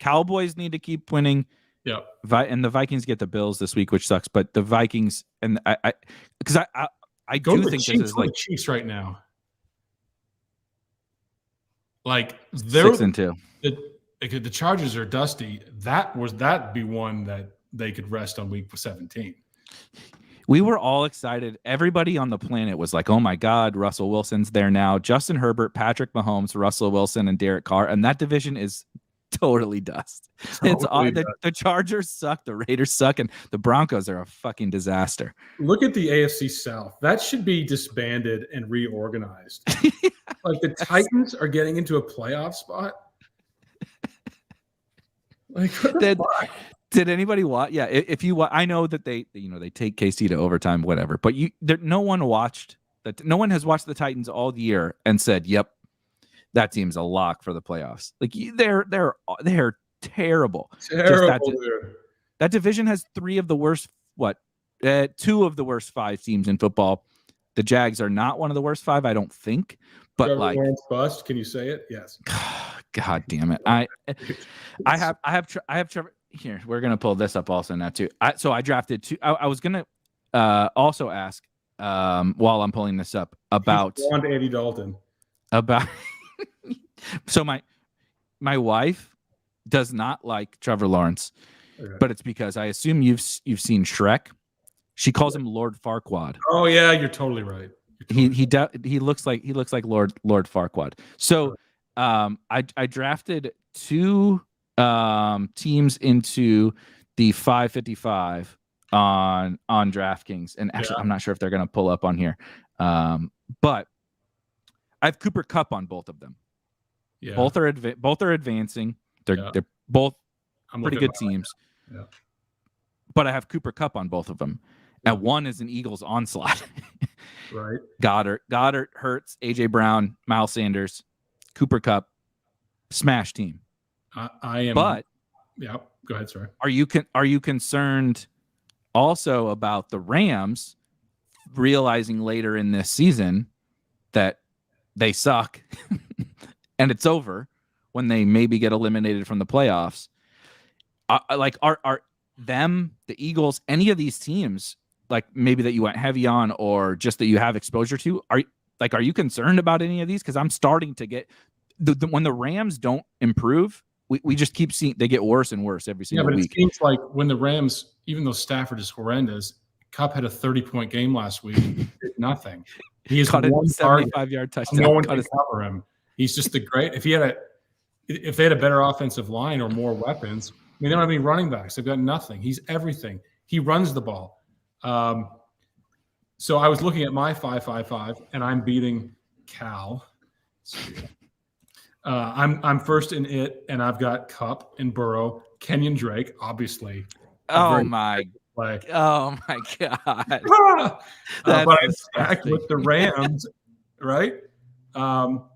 Cowboys need to keep winning. Yeah. And the Vikings get the Bills this week, which sucks. But the Vikings and I do think Chiefs, this is like Chiefs right now. Like they're 6-2. The Chargers are dusty. That'd be one that they could rest on week 17. We were all excited. Everybody on the planet was like, oh my God, Russell Wilson's there now. Justin Herbert, Patrick Mahomes, Russell Wilson, and Derek Carr. And that division is totally dust. The Chargers suck, the Raiders suck, and the Broncos are a fucking disaster. Look at the AFC South. That should be disbanded and reorganized. Like the Titans are getting into a playoff spot. Like did anybody watch? Yeah, if you I know that they take KC to overtime, whatever. But no one watched that. No one has watched the Titans all year and said, "Yep, that team's a lock for the playoffs." Like they're terrible. That division has 2 of the worst 5 teams in football. The Jags are not one of the worst 5, I don't think. But Trevor like Lawrence bust, can you say it? Yes. God damn it! I have Trevor. Here, we're gonna pull this up also now too. So I drafted 2. I was gonna also ask while I'm pulling this up about Andy Dalton. About so my wife does not like Trevor Lawrence, but it's because I assume you've seen Shrek. She calls him Lord Farquaad. Oh yeah, you're totally right. He looks like Lord Farquaad. So I drafted 2 teams into the 555 on DraftKings, and actually I'm not sure if they're going to pull up on here, but I have Cooper Kupp on both of them. Yeah, both are advancing. They're both pretty good teams. Yeah, but I have Cooper Kupp on both of them, and one is an Eagles onslaught. Right. Goddard, Hurts, AJ Brown, Miles Sanders, Cooper Kupp, smash team. I am. But yeah, go ahead. Sorry. Are you concerned also about the Rams realizing later in this season that they suck and it's over when they maybe get eliminated from the playoffs? Are them, the Eagles, any of these teams, like maybe that you went heavy on or just that you have exposure to, are you concerned about any of these? Because I'm starting to get when the Rams don't improve, we just keep seeing they get worse and worse every single week. It seems like when the Rams, even though Stafford is horrendous, Kupp had a 30-point game last week. Did nothing. He has caught a one 75-yard touchdown. No one can cover him. He's just if they had a better offensive line or more weapons, I mean, they don't have any running backs. They've got nothing. He's everything. He runs the ball. So I was looking at my 555, and I'm beating Cal. I'm first in it, and I've got Kupp and Burrow, Kenyon Drake, obviously. Oh my God! But I'm stacked with the Rams, right? God,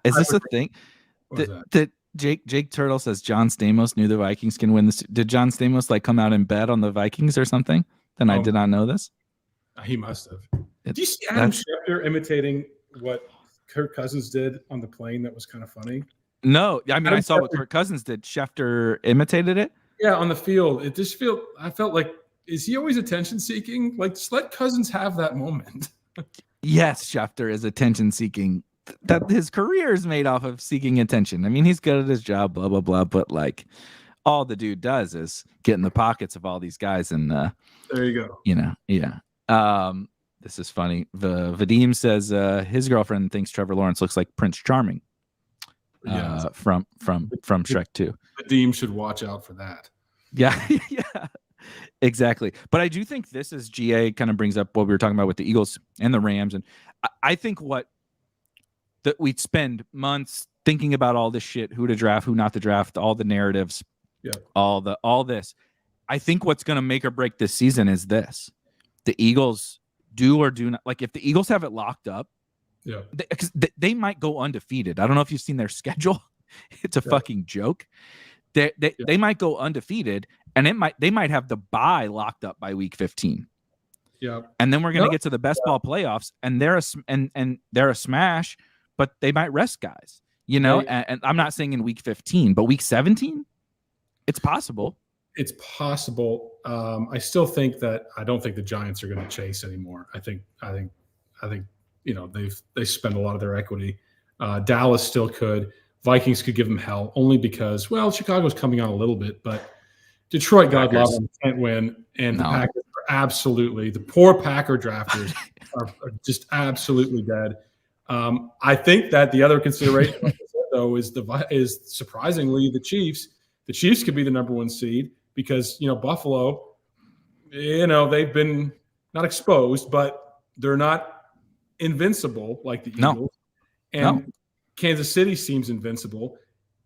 is this a thing? That Jake Turtle says John Stamos knew the Vikings can win this. Did John Stamos come out and bet on the Vikings or something? Then I did not know this. He must have. Did you see Adam Schefter imitating what Kirk Cousins did on the plane? That was kind of funny. No, I mean, I saw what Kirk Cousins did. Schefter imitated it. Yeah, on the field. I felt like, is he always attention seeking? Like, just let Cousins have that moment. Yes, Schefter is attention seeking. That his career is made off of seeking attention. I mean, he's good at his job, blah blah blah. But all the dude does is get in the pockets of all these guys, and there you go. Yeah. This is funny. Vadim says his girlfriend thinks Trevor Lawrence looks like Prince Charming. From Shrek 2. Vadim should watch out for that. Yeah, yeah, exactly. But I do think this is GA kind of brings up what we were talking about with the Eagles and the Rams, and I think that we'd spend months thinking about all this shit, who to draft, who not to draft, all the narratives, all this. I think what's going to make or break this season is this: the Eagles do or do not. Like if the Eagles have it locked up, they might go undefeated. I don't know if you've seen their schedule. It's a fucking joke. They might go undefeated, and they might have the bye locked up by week 15. Yeah, and then we're gonna get to the best ball playoffs, and they're a smash, but they might rest guys. And I'm not saying in week 15, but week 17, it's possible. it's possible. I still think that I don't think the Giants are going to chase anymore. I think they spend a lot of their equity. Dallas still could. Vikings could give them hell only because, well, Chicago's coming on a little bit, but Detroit, God love them, can't win. And the Packers are absolutely, the poor Packer drafters are just absolutely dead. I think that the other consideration, like I said, though, is surprisingly the Chiefs. The Chiefs could be the number 1 seed because, Buffalo, they've been not exposed, but they're not invincible like the Eagles. And Kansas City seems invincible.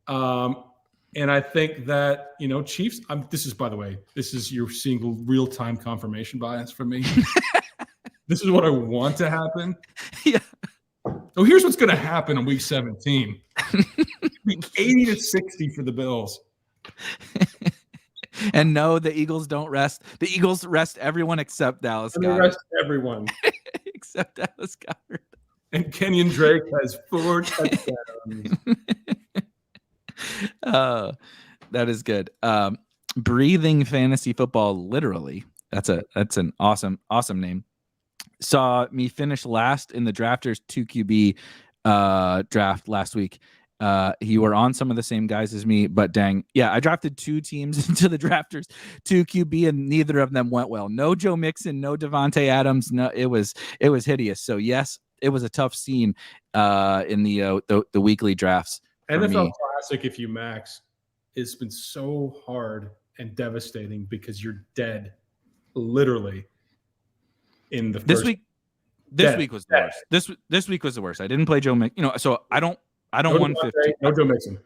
And I think that, Chiefs, this is, by the way, you're seeing real-time confirmation bias from me. This is what I want to happen. Yeah. So here's what's going to happen in week 17. It'll be 80-60 for the Bills. And no, the Eagles don't rest. The Eagles rest everyone except Dallas Goedert. They rest everyone. Except Dallas Goedert. And Kenyon Drake has 4 touchdowns. That is good. Breathing fantasy football, literally. That's an awesome name. Saw me finish last in the Drafters 2 QB draft last week. You were on some of the same guys as me, but dang, yeah, I drafted 2 teams into the Drafters 2 QB, and neither of them went well. No Joe Mixon, no Devontae Adams. No, it was hideous. So yes, it was a tough scene in the weekly drafts. NFL Classic, if you max, it's been so hard and devastating because you're dead, literally. In the first this week was the worst. This week was the worst. I didn't play Joe Mixon. So I don't 150. No Joe Mixon.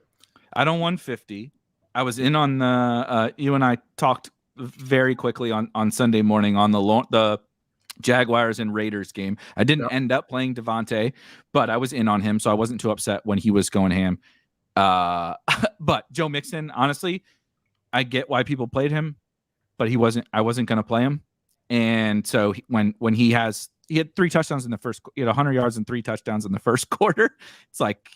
I don't 150. I was in on the you and I talked very quickly on Sunday morning on the Jaguars and Raiders game. I didn't end up playing Devontae, but I was in on him, so I wasn't too upset when he was going ham. But Joe Mixon, honestly, I get why people played him, but I wasn't going to play him. And so when he had 3 touchdowns in the first, he had 100 yards and 3 touchdowns in the first quarter. It's like,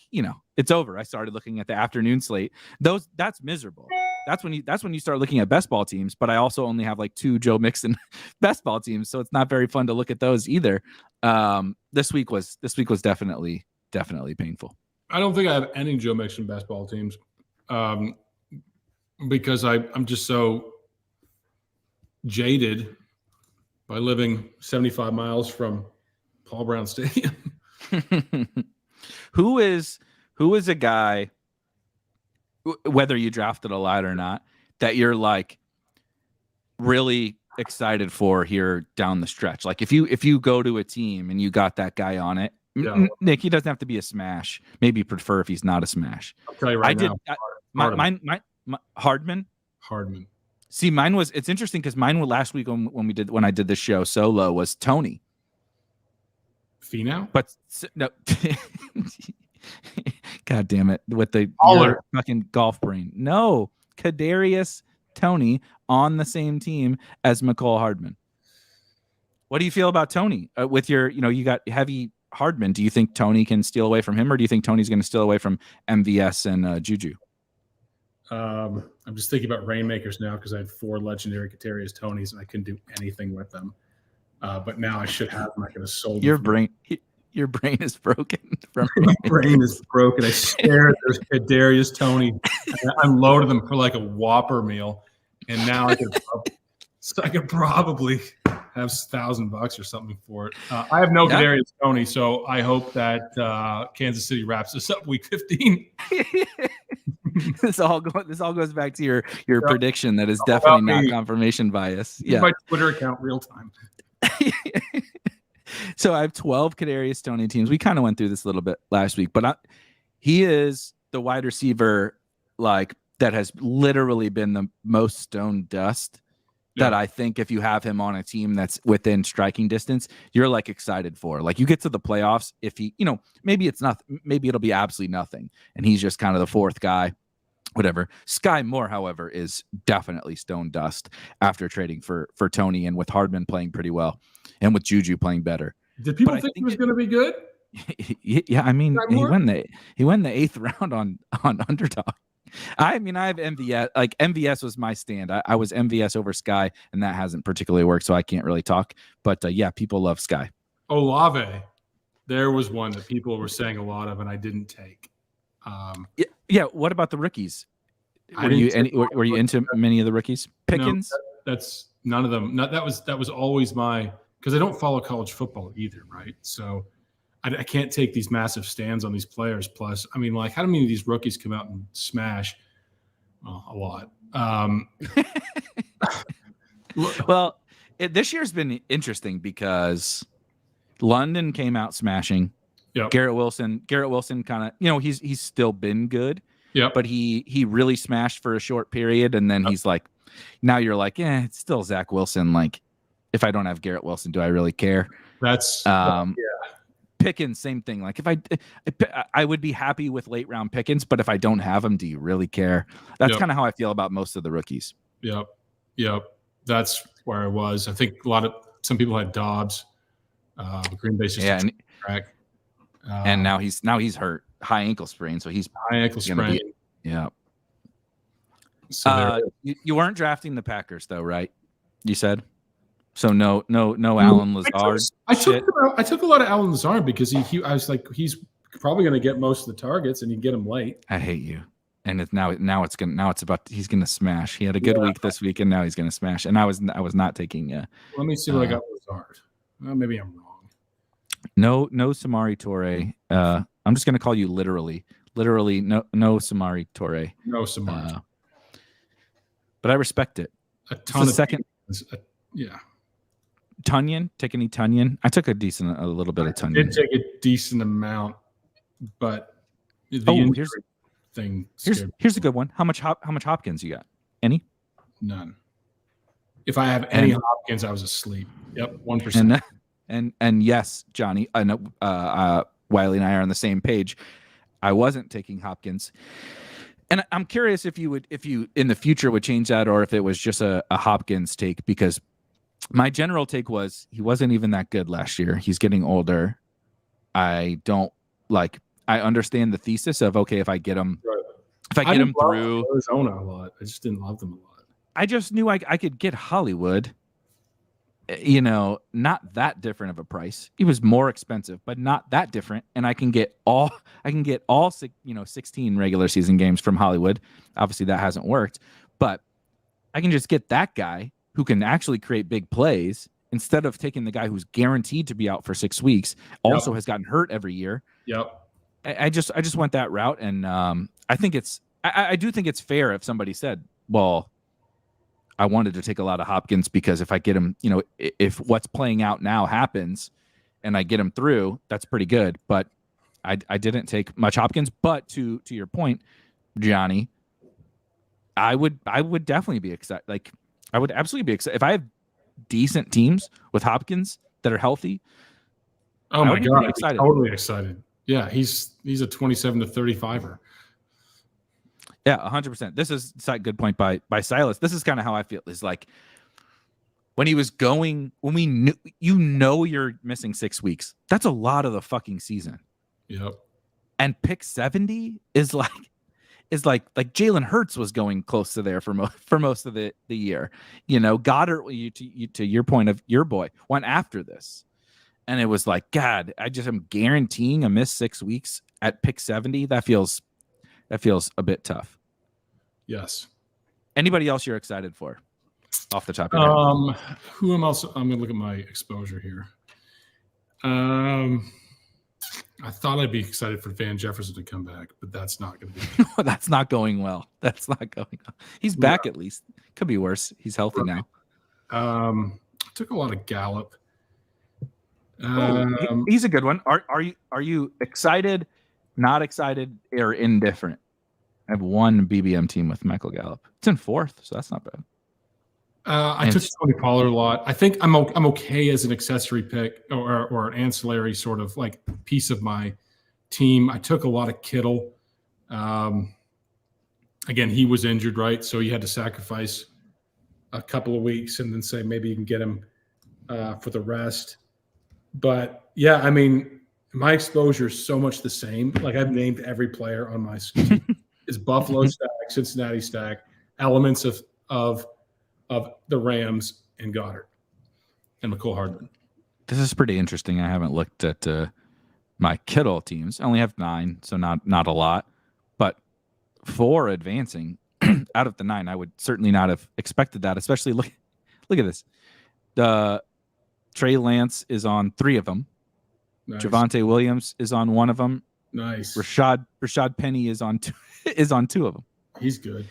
it's over. I started looking at the afternoon slate. That's miserable. That's when you start looking at best ball teams. But I also only have like 2 Joe Mixon best ball teams, so it's not very fun to look at those either. This week was definitely painful. I don't think I have any Joe Mixon best ball teams because I'm just so jaded by living 75 miles from Paul Brown Stadium. Who is a guy, whether you drafted a lot or not, that you're like really excited for here down the stretch? Like if you go to a team and you got that guy on it, Nick, he doesn't have to be a smash. Maybe prefer if he's not a smash. I'll tell you right now. Mine Hardman. See, mine was. It's interesting because mine was last week when I did the show solo was Tony. Finau? But no. God damn it! With the fucking golf brain. No, Kadarius Tony on the same team as McCall Hardman. What do you feel about Tony with your? You got heavy Hardman. Do you think Tony can steal away from him, or do you think Tony's going to steal away from MVS and Juju? I'm just thinking about Rainmakers now because I had 4 legendary Kadarius Tonys and I couldn't do anything with them. But now I should have them. I could have sold your brain. Your brain is broken. My brain is broken. I stare at those Kadarius Toney. I unloaded them for like a Whopper meal, and now I could probably have $1,000 or something for it. I have no Kadarius Toney, so I hope that Kansas City wraps this up week 15. This all goes back to your prediction that is definitely not confirmation bias. Yeah, my Twitter account real time. So I have 12 Kadarius Toney teams. We kind of went through this a little bit last week, but he is the wide receiver like that has literally been the most stone dust. That I think if you have him on a team that's within striking distance, you're like excited for. Like you get to the playoffs, if he, maybe it's not, maybe it'll be absolutely nothing, and he's just kind of the 4th guy, whatever. Sky Moore, however, is definitely stone dust after trading for Tony, and with Hardman playing pretty well, and with Juju playing better. Did people think he was going to be good? Yeah, I mean, he won the 8th round on Underdog. I mean, I have MVS. Like MVS was my stand. I was MVS over Sky, and that hasn't particularly worked, so I can't really talk. But yeah, people love Sky. Olave, there was one that people were saying a lot of, and I didn't take. Yeah. What about the rookies? Were you into many of the rookies? Pickens? No, that's none of them. That was always my, because I don't follow college football either, right? So I can't take these massive stands on these players. Plus, I mean, like, how many of these rookies come out and smash? Well, a lot. Well, this year's been interesting because London came out smashing. Yep. Garrett Wilson kind of, he's still been good. Yeah. But he really smashed for a short period, and then he's like, now you're like, it's still Zach Wilson. Like, if I don't have Garrett Wilson, do I really care? That's Pickens, same thing. Like, if I would be happy with late round Pickens, but if I don't have him, do you really care? That's kind of how I feel about most of the rookies. Yep. That's where I was. I think some people had Dobbs. Green Bay's just track. And now he's hurt, high ankle sprain. So he's high ankle sprain. Yeah. So you weren't drafting the Packers though, right? You said. So no Alan Lazard. I took a lot of Alan Lazard because I was like, he's probably going to get most of the targets, and you get him late. I hate you. And he's gonna smash. He had a good week this week, and now he's gonna smash. And I was not taking. Let me see what I got with Lazard. Maybe I'm wrong. No Samari Toure. I'm just gonna call you literally no Samari Toure. No Samari. But I respect it. A ton of second. Yeah. Tunyon, take any Tunyon? I took a little bit of Tunyon. I did take a decent amount, but the injury thing. Here's a good one. How much Hopkins you got? Any? None. If I have any Hopkins, I was asleep. Yep, 1%. And yes, Johnny, I know Wiley and I are on the same page. I wasn't taking Hopkins. And I'm curious if you in the future would change that, or if it was just a Hopkins take, because my general take was he wasn't even that good last year. He's getting older. I understand the thesis of, okay, if I get him, through Arizona a lot. I just didn't love them a lot. I just knew I could get Hollywood, not that different of a price. He was more expensive, but not that different. And I can get all 16 regular season games from Hollywood. Obviously that hasn't worked, but I can just get that guy who can actually create big plays instead of taking the guy who's guaranteed to be out for 6 weeks, also has gotten hurt every year. Yep. I just went that route. And I think I do think it's fair if somebody said, well, I wanted to take a lot of Hopkins because if I get him, if what's playing out now happens and I get him through, that's pretty good. But I didn't take much Hopkins. But to your point, Johnny, I would definitely be excited. Like, I would absolutely be excited if I have decent teams with Hopkins that are healthy. Oh my God, I'm totally excited. Yeah, he's a 27 to 35er. Yeah, 100%. This is a good point by Silas. This is kind of how I feel. Is like when he was going, when we knew, you're missing 6 weeks. That's a lot of the fucking season. Yep. And pick 70 is like Jalen Hurts was going close to there for most of the year. Goddard, to your point of your boy, went after this. And it was like, God, I just am guaranteeing a miss 6 weeks at pick 70. That feels a bit tough. Yes. Anybody else you're excited for off the top of your head? Who am else? I'm going to look at my exposure here. I thought I'd be excited for Van Jefferson to come back, but that's not going to be. That's not going well. He's back at least. Could be worse. He's healthy now. I took a lot of Gallup. He's a good one. Are you excited, not excited, or indifferent? I have one BBM team with Michael Gallup. It's in 4th, so that's not bad. I took Tony Pollard a lot. I think I'm okay as an accessory pick or an ancillary sort of like piece of my team. I took a lot of Kittle. Again, he was injured, right? So you had to sacrifice a couple of weeks and then say maybe you can get him for the rest. But yeah, I mean, my exposure is so much the same. Like I've named every player on my team. Is Buffalo Stacks, Cincinnati stack, elements of the Rams and Goddard and McCole Hardman. This is pretty interesting. I haven't looked at my Kittle teams. I only have 9, so not a lot. But 4 advancing out of the 9, I would certainly not have expected that. Especially look at this. The Trey Lance is on 3 of them. Nice. Javonte Williams is on 1 of them. Nice. Rashad Penny is on 2 of them. He's good.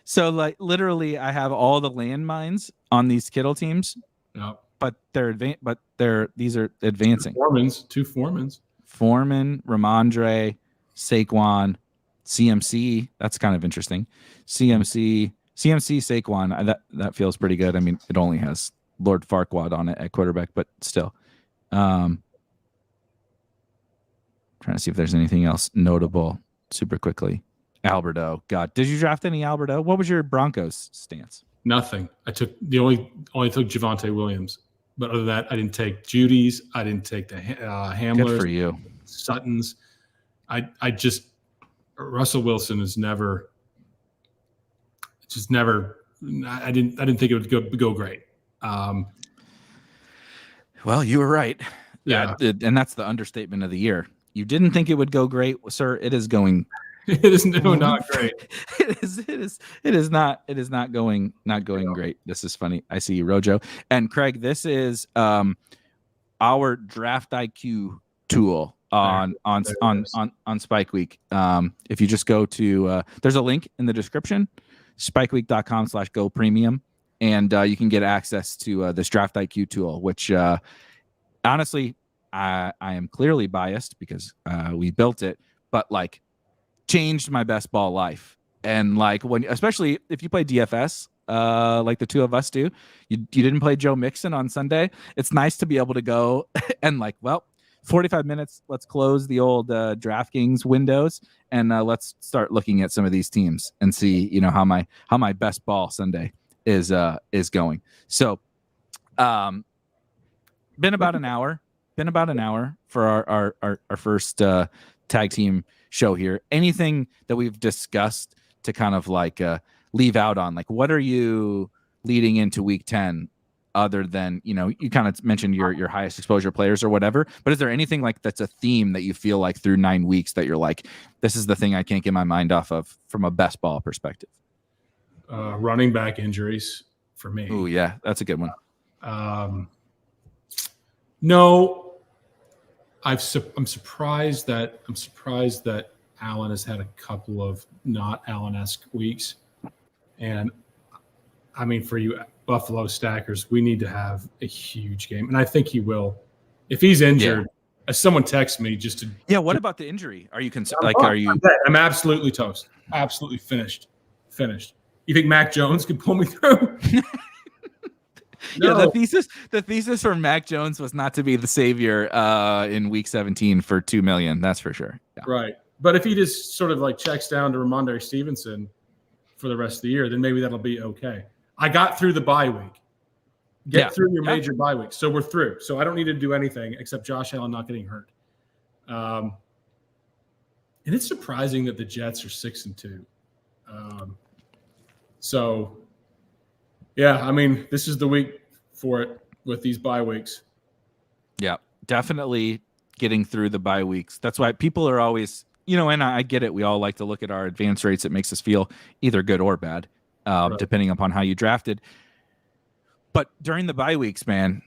So like literally, I have all the landmines on these Kittle teams. Yep. But these are advancing. 2 Foremans. Foreman, Ramondre, Saquon, CMC. That's kind of interesting. CMC, Saquon. That feels pretty good. I mean, it only has Lord Farquaad on it at quarterback, but still. Trying to see if there's anything else notable super quickly. Alberto. God, did you draft any Alberto? What was your Broncos stance? Nothing. I took only took Javonte Williams. But other than that, I didn't take Judy's. I didn't take the Hamlers. Good for you. Suttons. I just Russell Wilson is never. Just never. I didn't think it would go great. Well, you were right. Yeah, and that's the understatement of the year. You didn't think it would go great, sir. It is going. It is not great. It is not going great. This is funny. I see you, Rojo. And Craig, this is our draft IQ tool on Spike Week. If you just go to there's a link in the description, spikeweek.com/go premium, and you can get access to this draft IQ tool, which honestly I am clearly biased because we built it, but like changed my best ball life. And like especially if you play DFS, like the two of us do, you didn't play Joe Mixon on Sunday. It's nice to be able to go and 45 minutes. Let's close the old DraftKings windows and let's start looking at some of these teams and see, how my best ball Sunday is going. So, been about an hour for our first tag team show here. Anything that we've discussed to kind of leave out on, what are you leading into week 10 other than, you kind of mentioned your highest exposure players or whatever, but is there anything that's a theme that you feel like through 9 weeks that you're like, this is the thing I can't get my mind off of from a best ball perspective? Running back injuries for me. Oh yeah. That's a good one. No, I'm surprised that Allen has had a couple of not Allen-esque weeks. And I mean, for you Buffalo stackers, we need to have a huge game. And I think he will. If he's injured, as someone texts me just to. Yeah. What about the injury? Are you concerned? I'm absolutely toast. Absolutely finished. You think Mac Jones could pull me through? No. Yeah, the thesis for Mac Jones was not to be the savior in week 17 for $2 million. That's for sure. Yeah. Right. But if he just sort of checks down to Ramondre Stevenson for the rest of the year, then maybe that'll be okay. I got through the bye week. Get through your major bye week. So we're through. So I don't need to do anything except Josh Allen not getting hurt. And it's surprising that the Jets are 6-2. So, yeah, I mean, this is the week for it with these bye weeks. Yeah, definitely getting through the bye weeks. That's why people are always, and I get it. We all like to look at our advance rates. It makes us feel either good or bad, right, depending upon how you drafted. But during the bye weeks, man,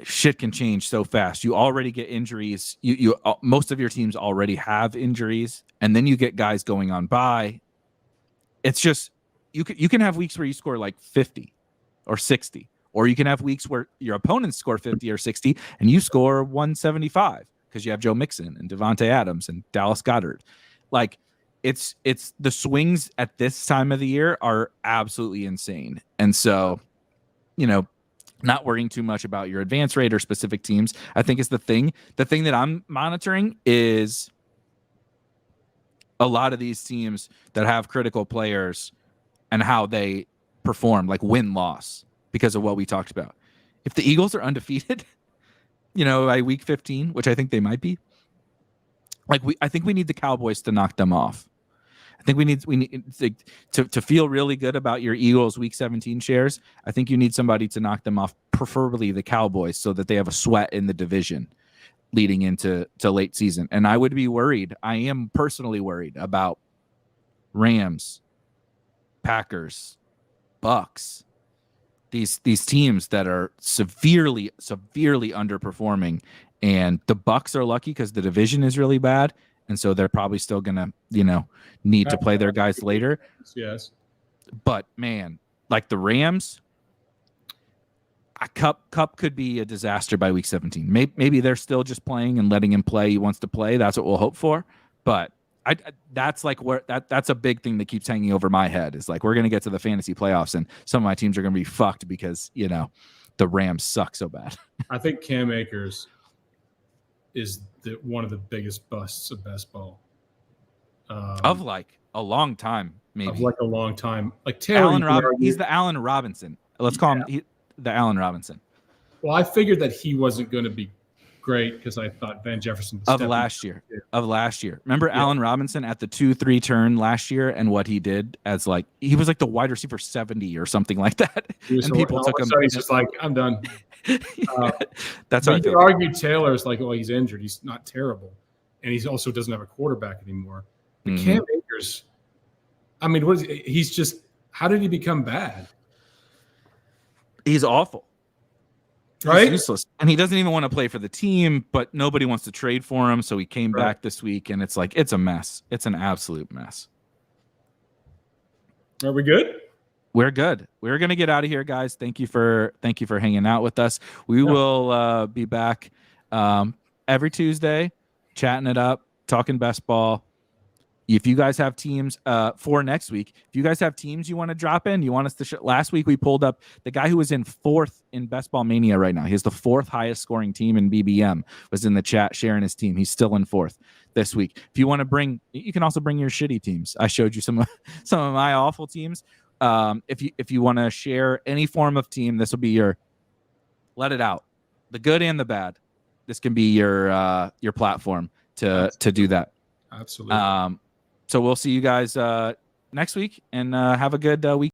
shit can change so fast. You already get injuries. You most of your teams already have injuries, and then you get guys going on bye. It's just you can have weeks where you score 50 or 60, or you can have weeks where your opponents score 50 or 60 and you score 175 because you have Joe Mixon and Devontae Adams and Dallas Goedert. It's the swings at this time of the year are absolutely insane. And so, not worrying too much about your advance rate or specific teams, I think is the thing. The thing that I'm monitoring is a lot of these teams that have critical players and how they perform, win-loss, because of what we talked about. If the Eagles are undefeated, by week 15, which I think they might be, I think we need the Cowboys to knock them off. I think we need to feel really good about your Eagles Week 17 shares. I think you need somebody to knock them off, preferably the Cowboys, so that they have a sweat in the division leading into late season. And I would be worried. I am personally worried about Rams, Packers, Bucks, these teams that are severely underperforming. And the Bucks are lucky because the division is really bad, and so they're probably still gonna need to play their guys later. Yes, but man, like the Rams, Cup could be a disaster by week 17. Maybe they're still just playing and letting him play. He wants to play. That's what we'll hope for. But that's like where that's a big thing that keeps hanging over my head, is like we're going to get to the fantasy playoffs and some of my teams are going to be fucked because the Rams suck so bad. I think Cam Akers is one of the biggest busts of best ball of like a long time, maybe of like a long time. Like Taylor, he's the Allen Robinson. Let's call him the Allen Robinson. Well, I figured that he wasn't going to be great because I thought Van Jefferson of last year. Remember Allen Robinson at the 2-3 turn last year and what he did as like he was like the wide receiver 70 or something like that. And people took him. So he's just like, I'm done. That's how you could argue Taylor's like, oh, he's injured. He's not terrible, and he also doesn't have a quarterback anymore. But Cam Akers, I mean, he's just? How did he become bad? He's awful. Right? He's useless. And he doesn't even want to play for the team, but nobody wants to trade for him. So he came back this week, and it's like, it's a mess. It's an absolute mess. Are we good? We're good. We're going to get out of here, guys. Thank you for hanging out with us. We will be back every Tuesday, chatting it up, talking best ball. If you guys have teams for next week, if you guys have teams you want to drop in, you want us to last week we pulled up the guy who was in 4th in Best Ball Mania right now. He has the 4th highest scoring team in BBM, was in the chat sharing his team. He's still in 4th this week. If you want to you can also bring your shitty teams. I showed you some of my awful teams. If you want to share any form of team, this will be your let it out, the good and the bad. This can be your platform to do that. Absolutely. So we'll see you guys next week, and have a good week.